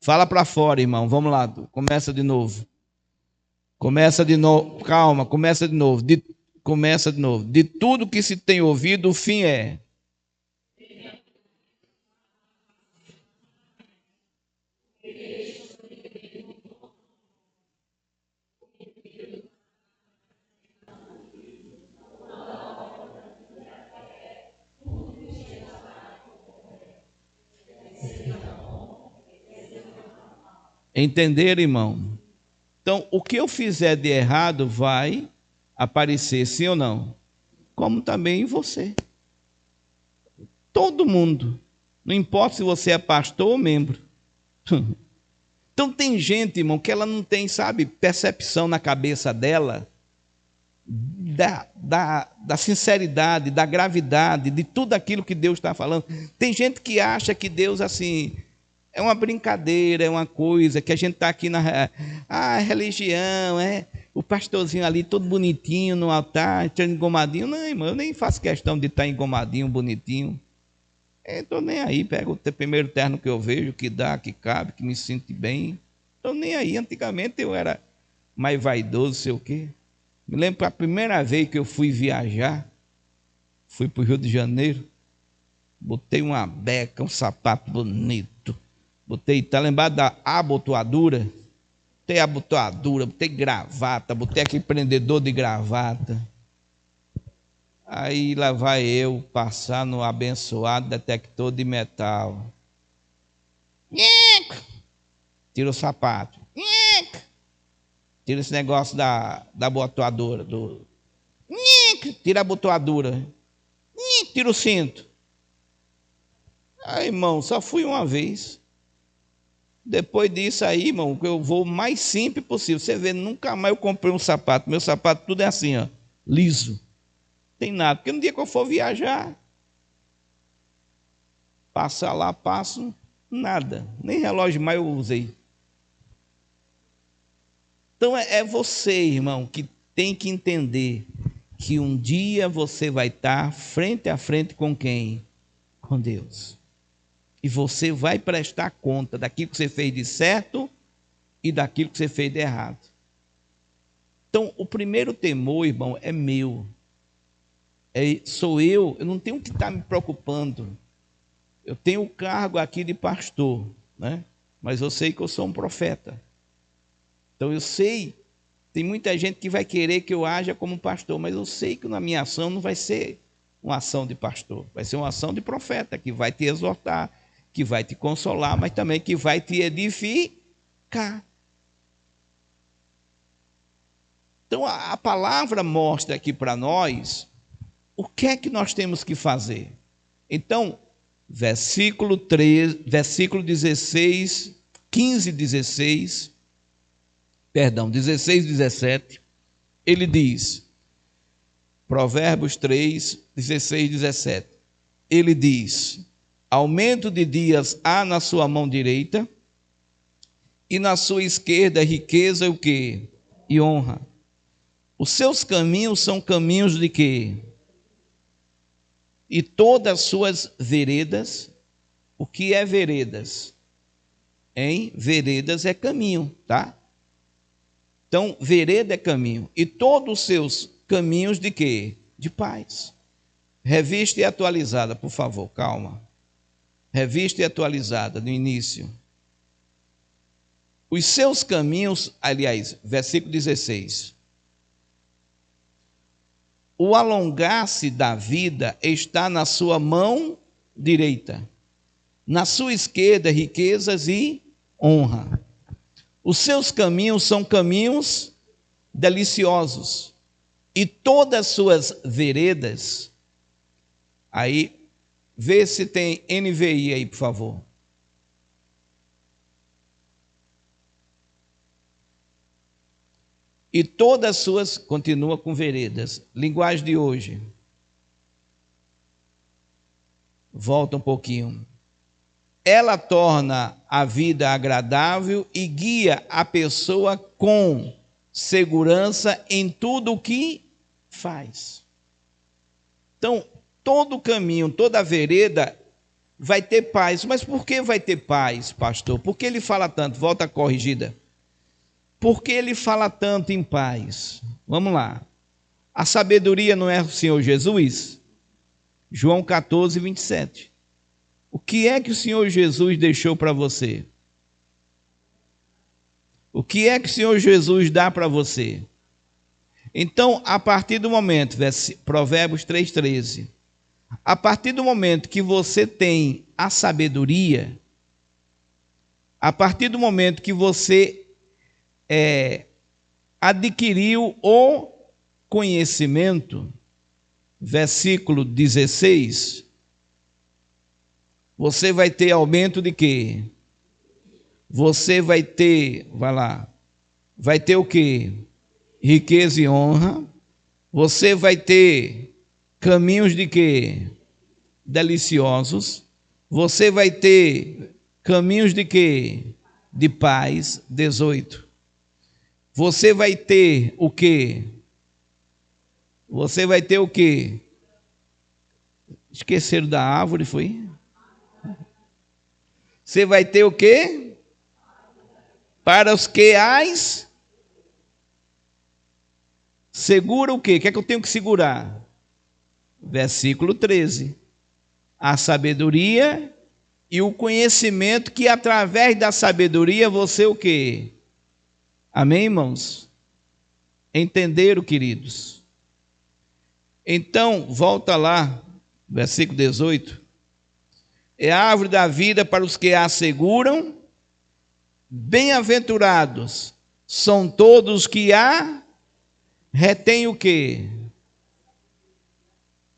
Fala para fora, irmão. Vamos lá. Começa de novo. Começa de novo. Calma, começa de novo. Começa de novo. De tudo que se tem ouvido, o fim é. Entenderam, irmão? Então, o que eu fizer de errado vai aparecer, sim ou não? Como também em você. Todo mundo. Não importa se você é pastor ou membro. Então, tem gente, irmão, que ela não tem, sabe, percepção na cabeça dela da sinceridade, da gravidade, de tudo aquilo que Deus está falando. Tem gente que acha que Deus, assim, é uma brincadeira, é uma coisa, que a gente está aqui na religião, o pastorzinho ali todo bonitinho no altar, engomadinho. Não, irmão, eu nem faço questão de estar engomadinho, bonitinho. Estou nem aí, pego o primeiro terno que eu vejo, que dá, que cabe, que me sinto bem. Estou nem aí. Antigamente eu era mais vaidoso, sei o quê. Me lembro que a primeira vez que eu fui viajar, fui para o Rio de Janeiro, botei uma beca, um sapato bonito, botei, tá lembrado da abotoadura? Botei abotoadura, botei gravata, botei aquele prendedor de gravata. Aí lá vai eu passar no abençoado detector de metal. Tira o sapato. Tira esse negócio da abotoadura. Tira a abotoadura. Tira o cinto. Aí, irmão, só fui uma vez. Depois disso aí, irmão, eu vou o mais simples possível. Você vê, nunca mais eu comprei um sapato. Meu sapato tudo é assim, ó, liso. Tem nada. Porque no dia que eu for viajar, passar lá, passo, nada. Nem relógio mais eu usei. Então é você, irmão, que tem que entender que um dia você vai estar frente a frente com quem? Com Deus. E você vai prestar conta daquilo que você fez de certo e daquilo que você fez de errado. Então, o primeiro temor, irmão, é meu. Sou eu não tenho que estar me preocupando. Eu tenho o cargo aqui de pastor, né? Mas eu sei que eu sou um profeta. Então eu sei, tem muita gente que vai querer que eu haja como pastor, mas eu sei que na minha ação não vai ser uma ação de pastor, vai ser uma ação de profeta, que vai te exortar, que vai te consolar, mas também que vai te edificar. Então a palavra mostra aqui para nós o que é que nós temos que fazer. Então, versículo 16, 16, 17, ele diz, Provérbios 3, 16, 17, ele diz, aumento de dias há na sua mão direita, e na sua esquerda riqueza o quê? E honra. Os seus caminhos são caminhos de quê? E todas as suas veredas, o que é veredas? Veredas é caminho, tá? Então, vereda é caminho. E todos os seus caminhos de quê? De paz. Revista e atualizada, por favor, calma. Revista e atualizada, no início. Os seus caminhos, aliás, versículo 16. O alongar-se da vida está na sua mão direita. Na sua esquerda, riquezas e honra. Os seus caminhos são caminhos deliciosos. E todas as suas veredas, aí, vê se tem NVI aí, por favor. E todas as suas, continua com veredas. Linguagem de hoje. Volta um pouquinho. Ela torna a vida agradável e guia a pessoa com segurança em tudo o que faz. Então, todo caminho, toda vereda vai ter paz. Mas por que vai ter paz, pastor? Por que ele fala tanto? Volta a corrigida. Por que ele fala tanto em paz? Vamos lá. A sabedoria não é o Senhor Jesus? João 14, 27. O que é que o Senhor Jesus deixou para você? O que é que o Senhor Jesus dá para você? Então, a partir do momento, Provérbios 3,13, a partir do momento que você tem a sabedoria, A partir do momento que você adquiriu o conhecimento, versículo 16, você vai ter aumento de quê? Você vai ter, vai ter o quê? Riqueza e honra. Você vai ter caminhos de quê? Deliciosos. Você vai ter caminhos de quê? De paz. 18. Você vai ter o quê? Você vai ter o quê? Esqueceram da árvore, foi? Você vai ter o quê? Para os que as segura o quê? O que é que eu tenho que segurar? Versículo 13. A sabedoria e o conhecimento, que através da sabedoria você o quê? Amém, irmãos? Entenderam, queridos? Então, volta lá, versículo 18. É a árvore da vida para os que a seguram. Bem-aventurados são todos que a retêm o quê?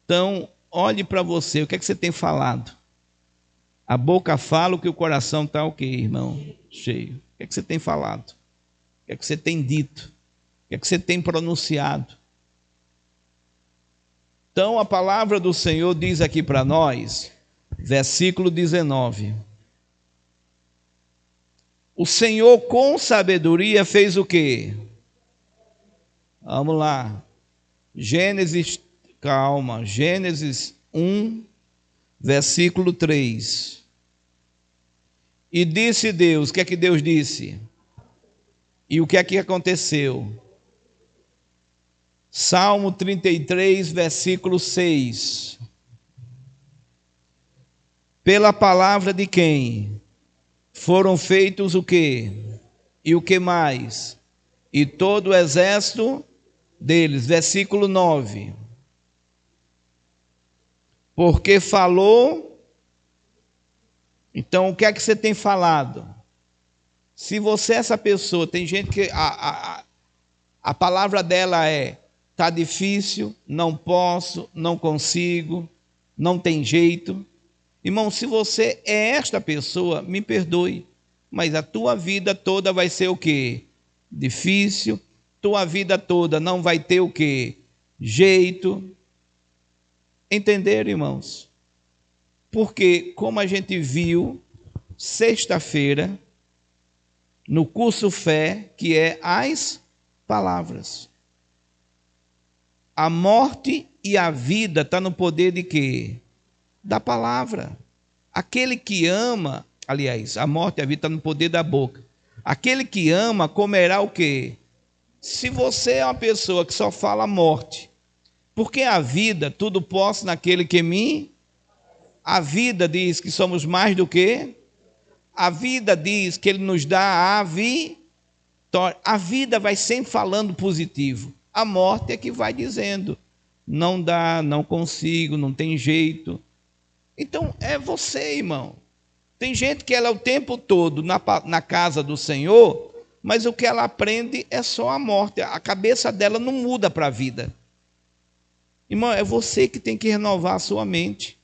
Então, olhe para você, o que é que você tem falado? A boca fala, o que o coração está o quê, irmão? Cheio. O que é que você tem falado? O que é que você tem dito? O que é que você tem pronunciado? Então, a palavra do Senhor diz aqui para nós, versículo 19. O Senhor com sabedoria fez o quê? Vamos lá. Gênesis 1, versículo 3. E disse Deus, o que é que Deus disse? E o que é que aconteceu? Salmo 33, versículo 6. Pela palavra de quem? Foram feitos o quê? E o que mais? E todo o exército deles. Versículo 9. Porque falou. Então, o que é que você tem falado? Se você é essa pessoa, tem gente que a palavra dela é: está difícil, não posso, não consigo, não tem jeito. Irmão, se você é esta pessoa, me perdoe, mas a tua vida toda vai ser o quê? Difícil. Tua vida toda não vai ter o quê? Jeito. Entenderam, irmãos? Porque, como a gente viu sexta-feira, no curso Fé, que é as palavras. A morte e a vida estão no poder de quê? Da palavra. Aquele que ama, aliás, a morte e a vida estão no poder da boca. Aquele que ama comerá o quê? Se você é uma pessoa que só fala morte, porque a vida, tudo posso naquele que me... A vida diz que somos mais do que... A vida diz que Ele nos dá a vitória. A vida vai sempre falando positivo. A morte é que vai dizendo: não dá, não consigo, não tem jeito. Então, é você, irmão. Tem gente que ela é o tempo todo na casa do Senhor, mas o que ela aprende é só a morte. A cabeça dela não muda para a vida. Irmão, é você que tem que renovar a sua mente.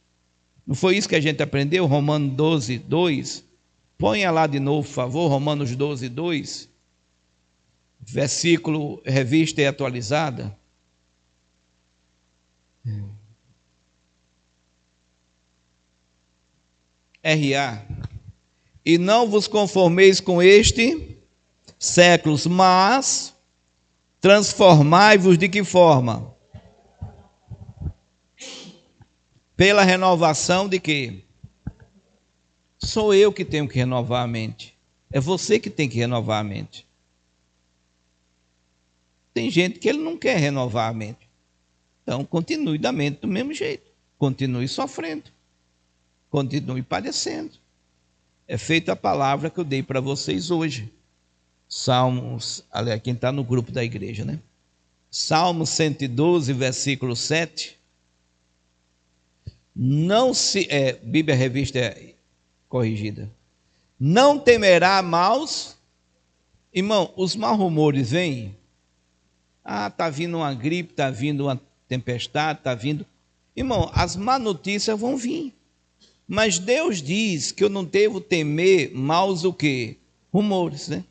Não foi isso que a gente aprendeu? Romanos 12, 2. Ponha lá de novo, por favor, Romanos 12, 2. Versículo, revista e atualizada. RA. E não vos conformeis com este séculos, mas transformai-vos de que forma? Pela renovação de quê? Sou eu que tenho que renovar a mente. É você que tem que renovar a mente. Tem gente que ele não quer renovar a mente. Então, continue da mente do mesmo jeito. Continue sofrendo. Continue padecendo. É feita a palavra que eu dei para vocês hoje. Salmos, aliás, quem está no grupo da igreja, né? Salmo 112, versículo 7. Não se... Bíblia Revista corrigida. Não temerá maus. Irmão, os maus rumores vêm. Está vindo uma gripe, está vindo uma tempestade, está vindo. Irmão, as más notícias vão vir. Mas Deus diz que eu não devo temer maus o quê? Rumores, né?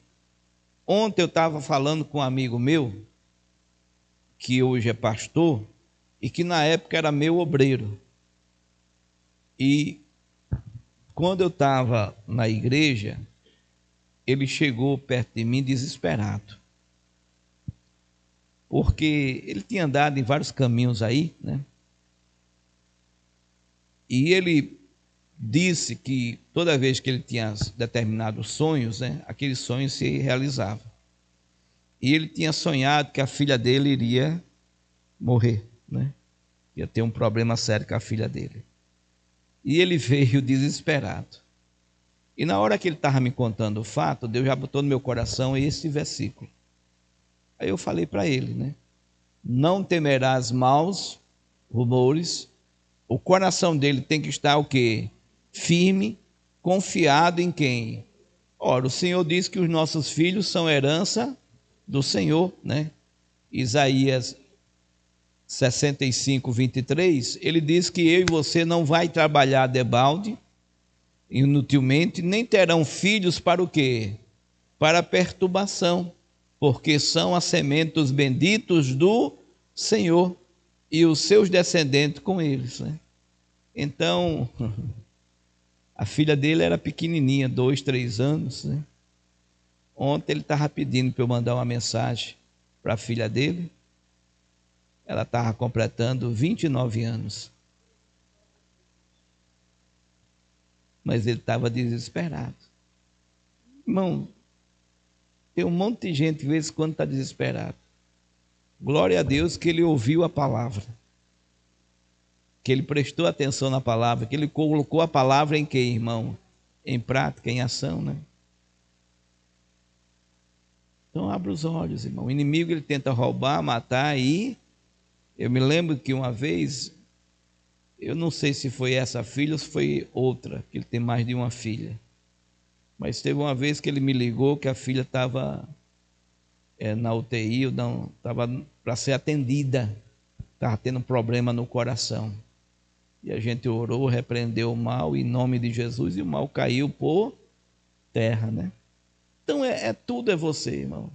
Ontem eu estava falando com um amigo meu, que hoje é pastor, e que na época era meu obreiro. E quando eu estava na igreja, ele chegou perto de mim desesperado. Porque ele tinha andado em vários caminhos aí, né? E ele disse que toda vez que ele tinha determinados sonhos, né, aqueles sonhos se realizavam. E ele tinha sonhado que a filha dele iria morrer, né? Ia ter um problema sério com a filha dele. E ele veio desesperado. E na hora que ele estava me contando o fato, Deus já botou no meu coração esse versículo. Aí eu falei para ele, né? Não temerás maus rumores. O coração dele tem que estar o quê? Firme, confiado em quem? Ora, o Senhor diz que os nossos filhos são herança do Senhor, né? Isaías 65, 23, ele diz que eu e você não vai trabalhar debalde, inutilmente, nem terão filhos para o quê? Para perturbação, porque são a semente dos benditos do Senhor e os seus descendentes com eles, né? Então, a filha dele era pequenininha, 2, 3 anos, né? Ontem ele estava pedindo para eu mandar uma mensagem para a filha dele. Ela estava completando 29 anos. Mas ele estava desesperado. Irmão, tem um monte de gente, de vez em quando, está desesperado. Glória a Deus que ele ouviu a palavra. Que ele prestou atenção na palavra. Que ele colocou a palavra em quê, irmão? Em prática, em ação, né? Então, abra os olhos, irmão. O inimigo, ele tenta roubar, matar e... Eu me lembro que uma vez, eu não sei se foi essa filha ou se foi outra, que ele tem mais de uma filha. Mas teve uma vez que ele me ligou que a filha estava na UTI, estava para ser atendida, estava tendo um problema no coração. E a gente orou, repreendeu o mal em nome de Jesus e o mal caiu por terra, né? Então tudo é você, irmão.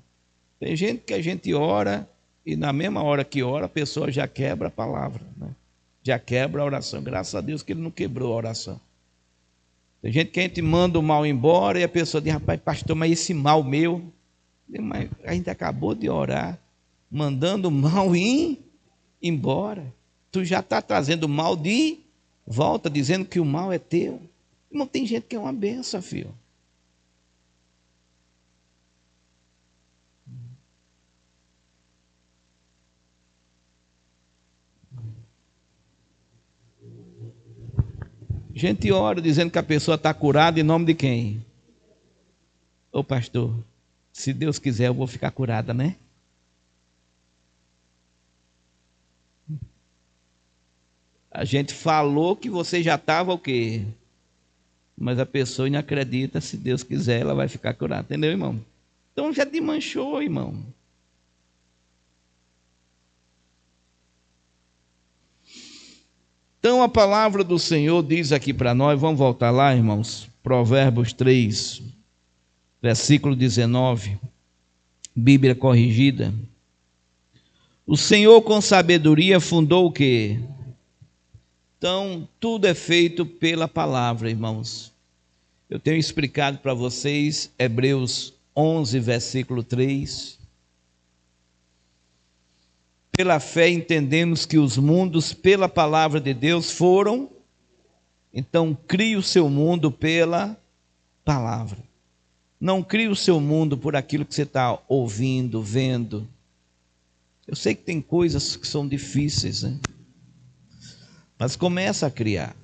Tem gente que a gente ora e na mesma hora que ora a pessoa já quebra a palavra, né? Já quebra a oração. Graças a Deus que ele não quebrou a oração. Tem gente que a gente manda o mal embora e a pessoa diz, rapaz, pastor, mas esse mal meu, mas a gente acabou de orar, mandando o mal embora. Tu já está trazendo o mal de volta, dizendo que o mal é teu. Não tem gente que é uma benção, filho. Gente ora dizendo que a pessoa está curada em nome de quem? Ô pastor, se Deus quiser eu vou ficar curada, né? A gente falou que você já estava o quê? Mas a pessoa não acredita, se Deus quiser ela vai ficar curada, entendeu, irmão? Então já te manchou, irmão. Então a palavra do Senhor diz aqui para nós, vamos voltar lá, irmãos, Provérbios 3, versículo 19, Bíblia corrigida. O Senhor com sabedoria fundou o quê? Então, tudo é feito pela palavra, irmãos. Eu tenho explicado para vocês, Hebreus 11, versículo 3. Pela fé entendemos que os mundos, pela palavra de Deus, foram. Então, crie o seu mundo pela palavra. Não crie o seu mundo por aquilo que você está ouvindo, vendo. Eu sei que tem coisas que são difíceis, né? Mas começa a criar.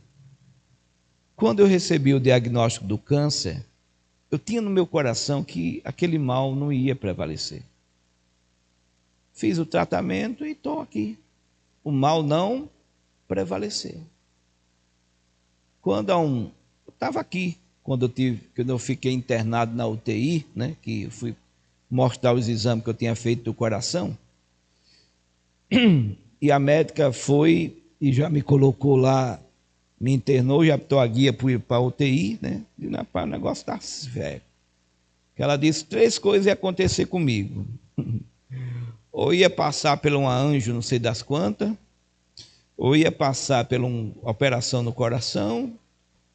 Quando eu recebi o diagnóstico do câncer, eu tinha no meu coração que aquele mal não ia prevalecer. Fiz o tratamento e estou aqui. O mal não prevaleceu. Quando eu estava aqui, quando eu fiquei internado na UTI, né, que eu fui mostrar os exames que eu tinha feito do coração, e a médica foi e já me colocou lá, me internou, já botou a guia para a UTI, né? E o negócio está velho. Ela disse 3 coisas iam acontecer comigo. Ou ia passar por um anjo, não sei das quantas, ou ia passar por uma operação no coração,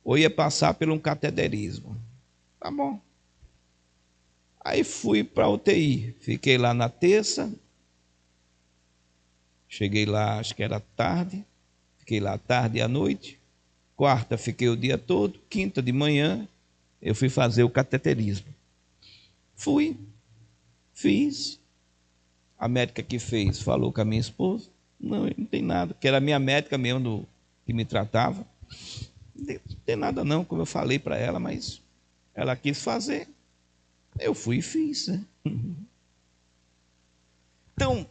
ou ia passar por um cateterismo. Tá bom. Aí fui para a UTI, fiquei lá na terça, cheguei lá, acho que era tarde, fiquei lá tarde e à noite, quarta fiquei o dia todo, quinta de manhã eu fui fazer o cateterismo. Fui, fiz, a médica que fez falou com a minha esposa, não tem nada, que era a minha médica mesmo que me tratava, não tem nada não, como eu falei para ela, mas ela quis fazer, eu fui e fiz, né? Então,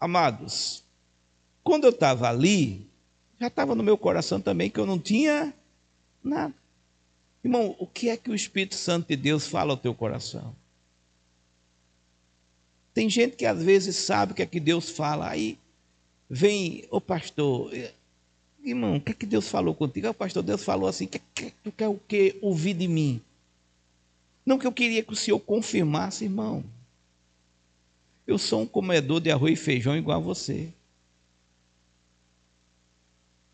amados, quando eu estava ali, já estava no meu coração também que eu não tinha nada. Irmão, o que é que o Espírito Santo de Deus fala ao teu coração? Tem gente que às vezes sabe o que é que Deus fala, aí vem, ô pastor, irmão, o que é que Deus falou contigo? Ô pastor, Deus falou assim, tu quer o que ouvir de mim? Não, que eu queria que o Senhor confirmasse, irmão. Eu sou um comedor de arroz e feijão igual a você.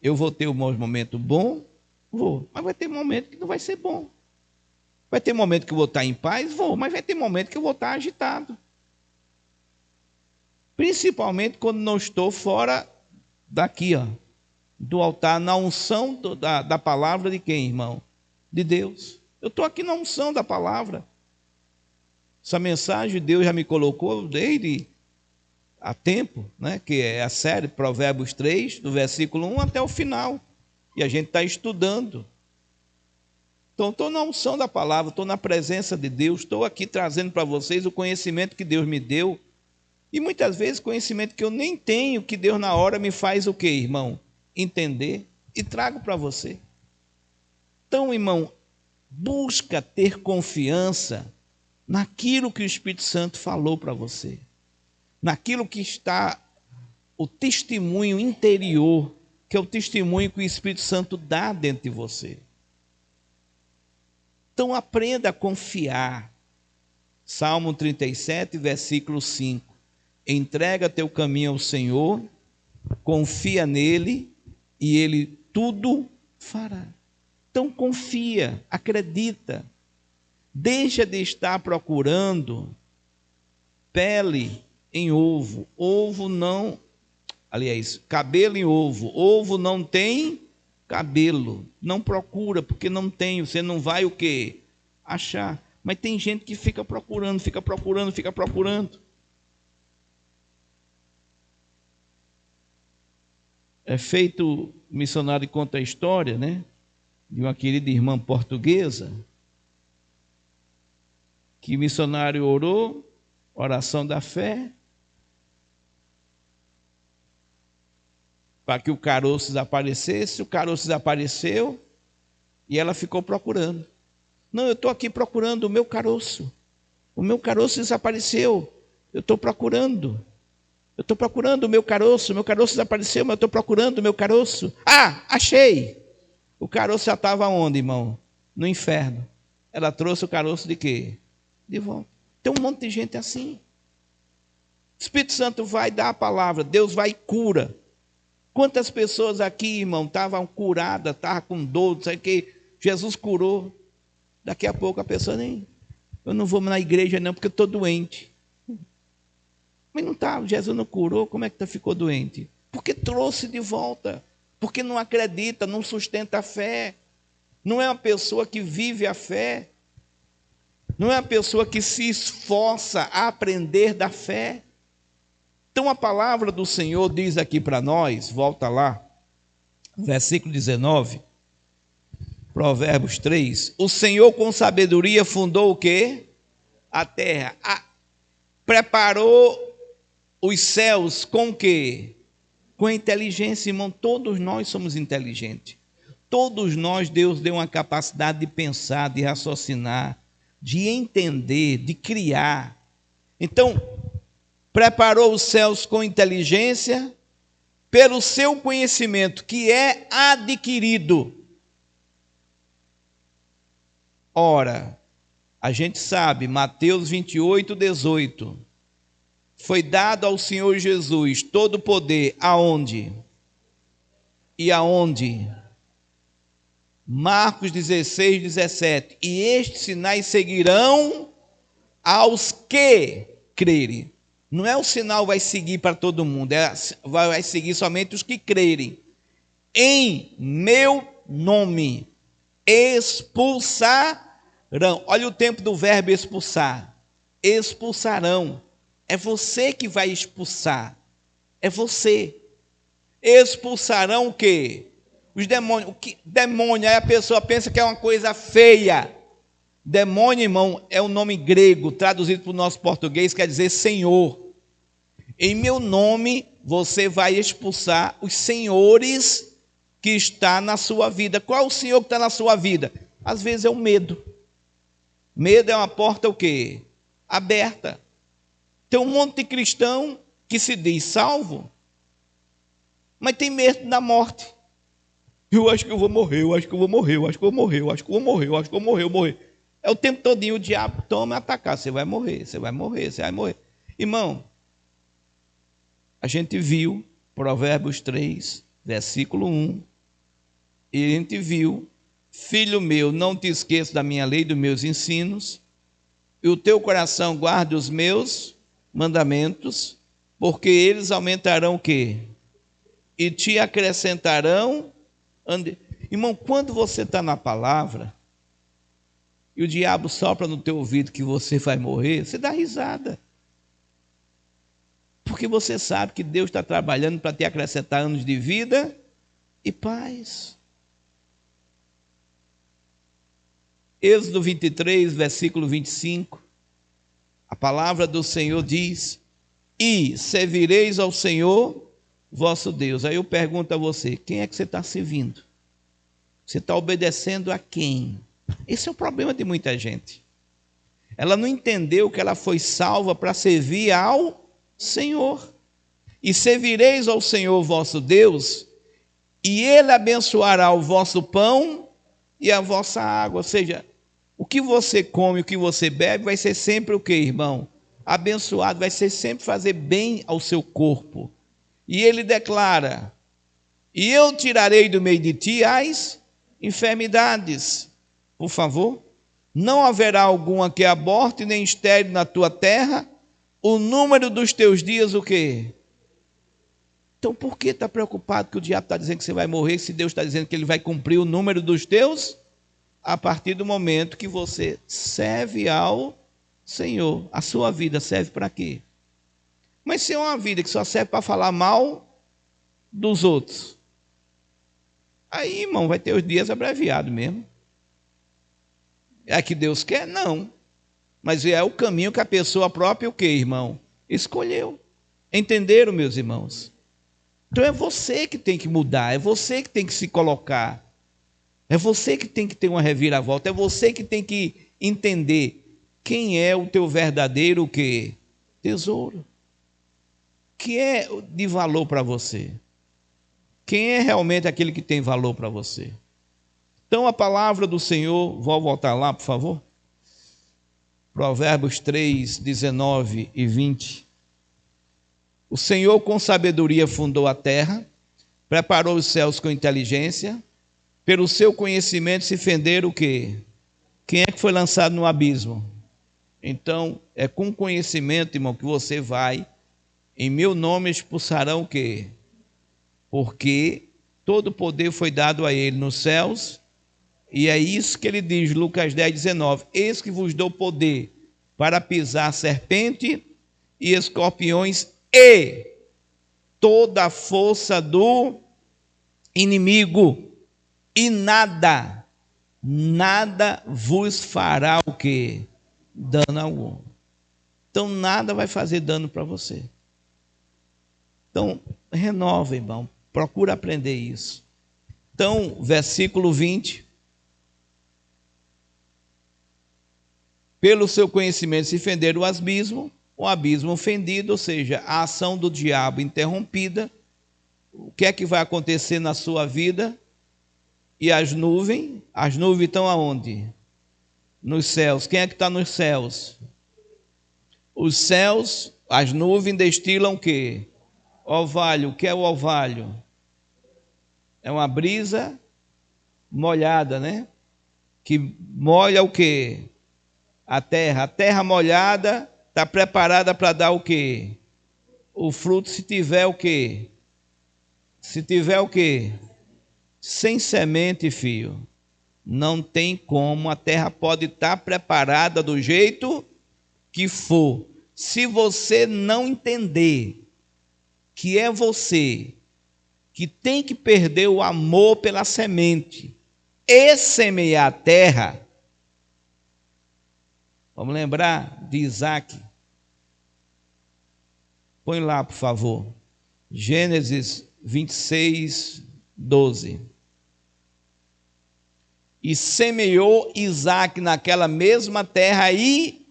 Eu vou ter um momento bom? Vou. Mas vai ter momento que não vai ser bom. Vai ter momento que eu vou estar em paz? Vou. Mas vai ter momento que eu vou estar agitado. Principalmente quando não estou fora daqui, ó, do altar, na unção da palavra de quem, irmão? De Deus. Eu estou aqui na unção da palavra. Essa mensagem Deus já me colocou desde há tempo, né? Que é a série Provérbios 3, do versículo 1 até o final. E a gente está estudando. Então, estou na unção da palavra, estou na presença de Deus, estou aqui trazendo para vocês o conhecimento que Deus me deu. E muitas vezes conhecimento que eu nem tenho, que Deus na hora me faz o quê, irmão? Entender e trago para você. Então, irmão, busca ter confiança naquilo que o Espírito Santo falou para você. Naquilo que está o testemunho interior, que é o testemunho que o Espírito Santo dá dentro de você. Então aprenda a confiar. Salmo 37, versículo 5. Entrega teu caminho ao Senhor, confia nele e ele tudo fará. Então confia, acredita. Deixa de estar procurando pele em ovo. Ovo não, aliás, cabelo em ovo. Ovo não tem cabelo. Não procura, porque não tem. Você não vai o quê? Achar. Mas tem gente que fica procurando, fica procurando, fica procurando. É feito, o missionário conta a história, né? De uma querida irmã portuguesa, que o missionário orou, oração da fé, para que o caroço desaparecesse. O caroço desapareceu e ela ficou procurando. Não, eu estou aqui procurando o meu caroço. O meu caroço desapareceu. Eu estou procurando. Eu estou procurando o meu caroço desapareceu, mas eu estou procurando o meu caroço. Ah, achei! O caroço já estava onde, irmão? No inferno. Ela trouxe o caroço de quê? De volta. Tem um monte de gente assim. O Espírito Santo vai dar a palavra, Deus vai e cura. Quantas pessoas aqui, irmão, estavam curadas, estavam com dor, não sei o que, Jesus curou. Daqui a pouco a pessoa nem, eu não vou na igreja não, porque eu estou doente. Mas não está, Jesus não curou, como é que ficou doente? Porque trouxe de volta, porque não acredita, não sustenta a fé, não é uma pessoa que vive a fé, não é uma pessoa que se esforça a aprender da fé. Então a palavra do Senhor diz aqui para nós, volta lá, versículo 19, Provérbios 3, o Senhor com sabedoria fundou o quê? A terra, preparou os céus com o quê? Com inteligência, irmão, todos nós somos inteligentes. todos nós, Deus deu uma capacidade de pensar, de raciocinar, de entender, de criar. Então, preparou os céus com inteligência, pelo seu conhecimento, que é adquirido. Ora, a gente sabe, Mateus 28, 18, foi dado ao Senhor Jesus todo o poder, aonde? E aonde? Marcos 16, 17, e estes sinais seguirão aos que crerem. Não é o sinal vai seguir para todo mundo, vai seguir somente os que crerem. Em meu nome expulsarão. Olha o tempo do verbo expulsar. Expulsarão. É você que vai expulsar. É você. Expulsarão o quê? Os demônios. Demônio, aí a pessoa pensa que é uma coisa feia. Demônio, irmão, é um nome grego, traduzido para o nosso português, quer dizer Senhor. Em meu nome, você vai expulsar os senhores que está na sua vida. Qual é o senhor que está na sua vida? Às vezes é o medo. Medo é uma porta o quê? Aberta. Tem um monte de cristão que se diz salvo, mas tem medo da morte. Eu acho que eu vou morrer, eu acho que eu vou morrer, eu acho que eu vou morrer, eu acho que eu vou morrer, eu acho que eu vou morrer. É o tempo todinho o diabo toma e atacar. Você vai morrer, você vai morrer, você vai morrer. Irmão, a gente viu Provérbios 3, versículo 1, e a gente viu: filho meu, não te esqueças da minha lei, dos meus ensinos, e o teu coração guarde os meus mandamentos, porque eles aumentarão o quê? E te acrescentarão. Irmão, quando você está na palavra, e o diabo sopra no teu ouvido que você vai morrer, você dá risada. Porque você sabe que Deus está trabalhando para te acrescentar anos de vida e paz. Êxodo 23, versículo 25. A palavra do Senhor diz: e servireis ao Senhor vosso Deus. Aí eu pergunto a você, quem é que você está servindo? Você está obedecendo a quem? Esse é o problema de muita gente. Ela não entendeu que ela foi salva para servir ao Senhor. E servireis ao Senhor vosso Deus, e Ele abençoará o vosso pão e a vossa água. Ou seja, o que você come, o que você bebe, vai ser sempre o que, irmão? Abençoado, vai ser sempre fazer bem ao seu corpo. E Ele declara: e eu tirarei do meio de ti as enfermidades. Por favor, não haverá alguma que aborte nem estéril na tua terra, o número dos teus dias o quê? Então por que está preocupado que o diabo está dizendo que você vai morrer, se Deus está dizendo que ele vai cumprir o número dos teus? A partir do momento que você serve ao Senhor. A sua vida serve para quê? Mas se é uma vida que só serve para falar mal dos outros, aí, irmão, vai ter os dias abreviados mesmo. É que Deus quer? Não. Mas é o caminho que a pessoa própria, o quê, irmão? Escolheu. Entenderam, meus irmãos? Então é você que tem que mudar, é você que tem que se colocar, é você que tem que ter uma reviravolta, é você que tem que entender quem é o teu verdadeiro o quê? Tesouro. Que é de valor para você. Quem é realmente aquele que tem valor para você? Então a palavra do Senhor, vou voltar lá, por favor. Provérbios 3, 19 e 20. O Senhor com sabedoria fundou a terra, preparou os céus com inteligência, pelo seu conhecimento se fenderam o quê? Quem é que foi lançado no abismo? Então, é com conhecimento, irmão, que você vai, em meu nome expulsarão o quê? Porque todo o poder foi dado a ele nos céus, e é isso que ele diz, Lucas 10, 19, eis que vos dou poder para pisar serpente e escorpiões e toda a força do inimigo, e nada vos fará o quê? Dano algum. Então nada vai fazer dano para você. Então renova, irmão, procura aprender isso. Então, versículo 20. Pelo seu conhecimento se fenderam o abismo fendido, ou seja, a ação do diabo interrompida. O que é que vai acontecer na sua vida? E as nuvens estão aonde? Nos céus. Quem é que está nos céus? Os céus, as nuvens destilam o quê? Orvalho. O que é o orvalho? É uma brisa molhada, né? Que molha o quê? A terra molhada está preparada para dar o quê? O fruto, se tiver o quê? Se tiver o quê? Sem semente, filho, não tem como. A terra pode estar preparada do jeito que for. Se você não entender que é você que tem que perder o amor pela semente e semear a terra. Vamos lembrar de Isaac. Põe lá, por favor. Gênesis 26, 12. E semeou Isaac naquela mesma terra e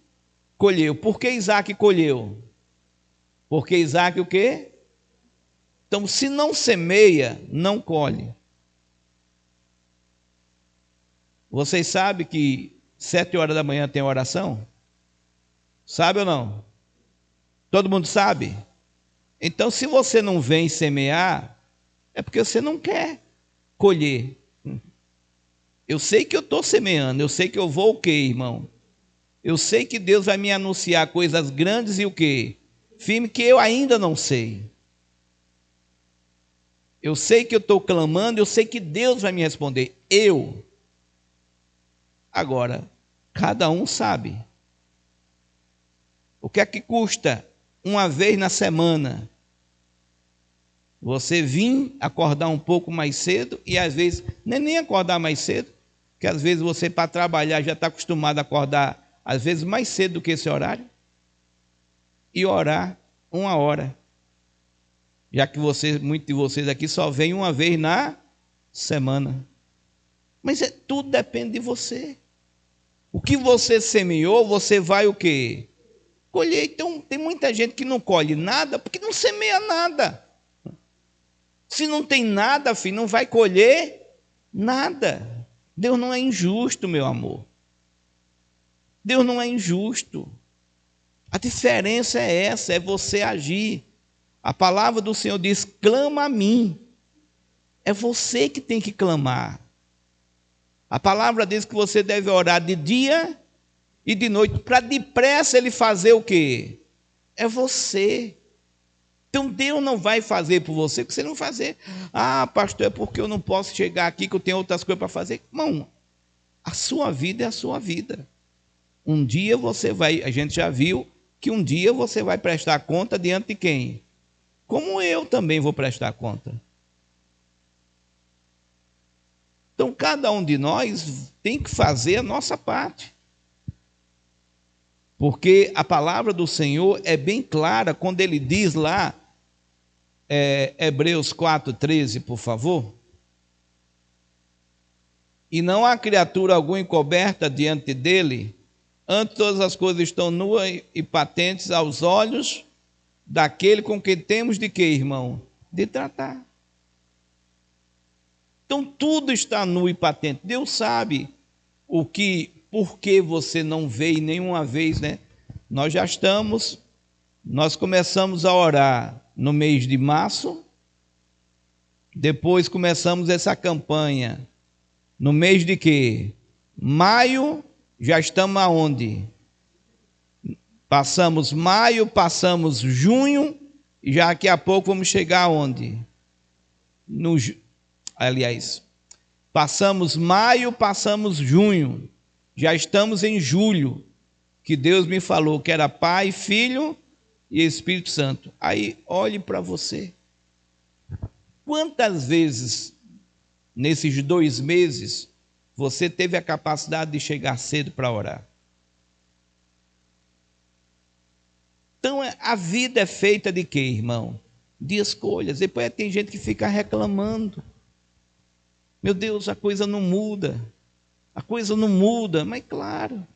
colheu. Por que Isaac colheu? Porque Isaac o quê? Então, se não semeia, não colhe. Vocês sabem que 7 horas da manhã tem oração? Sabe ou não? Todo mundo sabe? Então, se você não vem semear, é porque você não quer colher. Eu sei que eu estou semeando, eu sei que eu vou o quê, irmão? Eu sei que Deus vai me anunciar coisas grandes e o quê? Firme que eu ainda não sei. Eu sei que eu estou clamando, eu sei que Deus vai me responder. Agora, cada um sabe. O que é que custa uma vez na semana você vir acordar um pouco mais cedo e às vezes, nem acordar mais cedo, porque às vezes você para trabalhar já está acostumado a acordar às vezes mais cedo do que esse horário e orar 1 hora. Já que muitos de vocês aqui só vêm uma vez na semana. Mas tudo depende de você. O que você semeou, você vai o quê? Colher. Então, tem muita gente que não colhe nada porque não semeia nada. Se não tem nada, filho, não vai colher nada. Deus não é injusto, meu amor. Deus não é injusto. A diferença é essa, é você agir. A palavra do Senhor diz, clama a mim. É você que tem que clamar. A palavra diz que você deve orar de dia e de noite, para depressa ele fazer o quê? É você. Então Deus não vai fazer por você, porque você não fazer. Ah, pastor, é porque eu não posso chegar aqui, que eu tenho outras coisas para fazer. Irmão, a sua vida é a sua vida. Um dia você vai, a gente já viu, que um dia você vai prestar conta diante de quem? Como eu também vou prestar conta. Então, cada um de nós tem que fazer a nossa parte. Porque a palavra do Senhor é bem clara quando ele diz lá, Hebreus 4,13, por favor. E não há criatura alguma encoberta diante dele, antes todas as coisas estão nuas e patentes aos olhos daquele com quem temos de quê, irmão? De tratar. Então tudo está nu e patente. Deus sabe por que você não veio nenhuma vez, né? Nós começamos a orar no mês de março, depois começamos essa campanha no mês de quê? Maio, já estamos aonde? Passamos maio, passamos junho, e já daqui a pouco vamos chegar aonde? Passamos maio, passamos junho, já estamos em julho, que Deus me falou que era Pai, Filho e Espírito Santo. Aí, olhe para você. Quantas vezes, nesses 2 meses, você teve a capacidade de chegar cedo para orar? Então, a vida é feita de quê, irmão? De escolhas. Depois tem gente que fica reclamando. Meu Deus, a coisa não muda. A coisa não muda. Mas claro,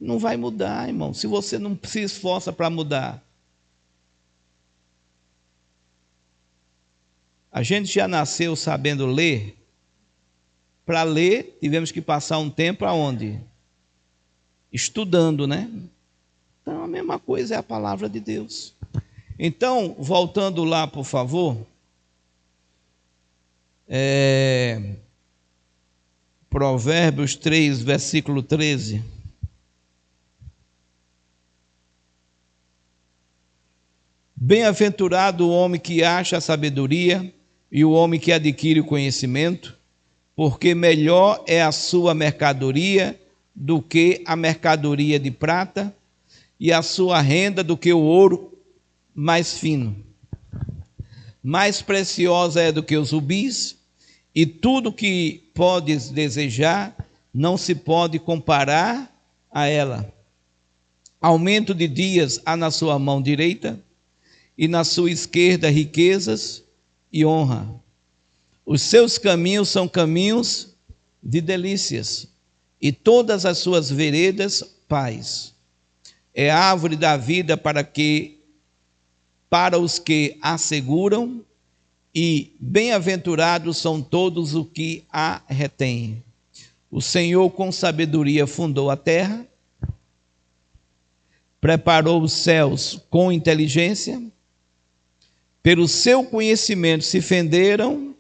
não vai mudar, irmão, se você não se esforça para mudar. A gente já nasceu sabendo ler. Para ler, tivemos que passar um tempo aonde? Estudando, né? Então, a mesma coisa é a palavra de Deus. Então, voltando lá, por favor. Provérbios 3, versículo 13. Bem-aventurado o homem que acha a sabedoria e o homem que adquire o conhecimento, porque melhor é a sua mercadoria do que a mercadoria de prata, e a sua renda do que o ouro mais fino. Mais preciosa é do que os rubis, e tudo que podes desejar não se pode comparar a ela. Aumento de dias há na sua mão direita, e na sua esquerda riquezas e honra. Os seus caminhos são caminhos de delícias, e todas as suas veredas paz. É a árvore da vida para os que a seguram, e bem-aventurados são todos os que a retêm. O Senhor com sabedoria fundou a terra, preparou os céus com inteligência, pelo seu conhecimento se fenderam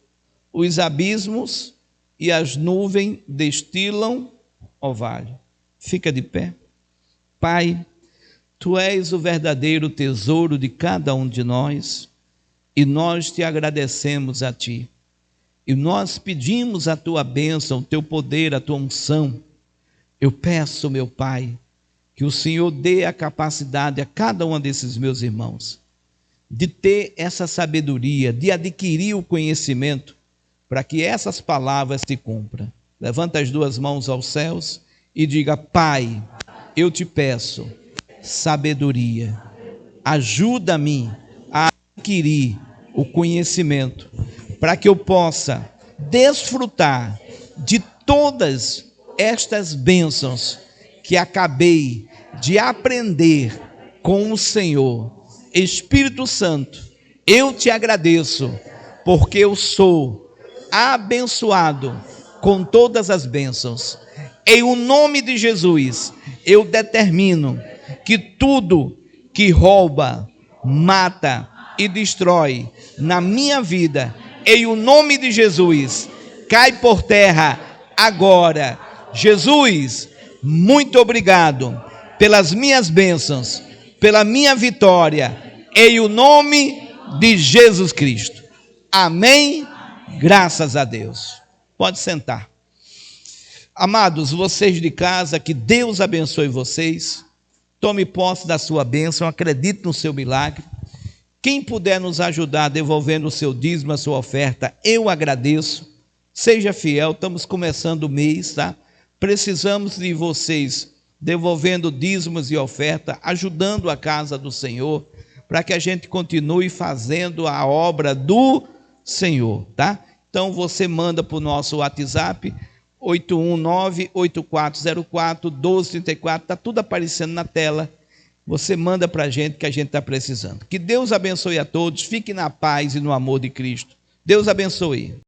os abismos, e as nuvens destilam orvalho. Fica de pé. Pai, Tu és o verdadeiro tesouro de cada um de nós, e nós te agradecemos a Ti. E nós pedimos a Tua bênção, o Teu poder, a Tua unção. Eu peço, meu Pai, que o Senhor dê a capacidade a cada um desses meus irmãos, de ter essa sabedoria, de adquirir o conhecimento, para que essas palavras se cumpram. Levanta as duas mãos aos céus e diga: Pai, eu te peço sabedoria, ajuda-me a adquirir o conhecimento, para que eu possa desfrutar de todas estas bênçãos que acabei de aprender com o Senhor. Espírito Santo, eu te agradeço, porque eu sou abençoado com todas as bênçãos. Em o nome de Jesus, eu determino que tudo que rouba, mata e destrói na minha vida, em o nome de Jesus, cai por terra agora. Jesus, muito obrigado pelas minhas bênçãos, pela minha vitória, em o nome de Jesus Cristo. Amém? Graças a Deus. Pode sentar. Amados, vocês de casa, que Deus abençoe vocês. Tome posse da sua bênção, acredite no seu milagre. Quem puder nos ajudar devolvendo o seu dízimo, a sua oferta, eu agradeço. Seja fiel, estamos começando o mês, tá? Precisamos de vocês devolvendo dízimos e oferta, ajudando a casa do Senhor, para que a gente continue fazendo a obra do Senhor, tá? Então você manda para o nosso WhatsApp, 819-8404-1234, está tudo aparecendo na tela. Você manda para a gente, que a gente está precisando. Que Deus abençoe a todos, fique na paz e no amor de Cristo. Deus abençoe.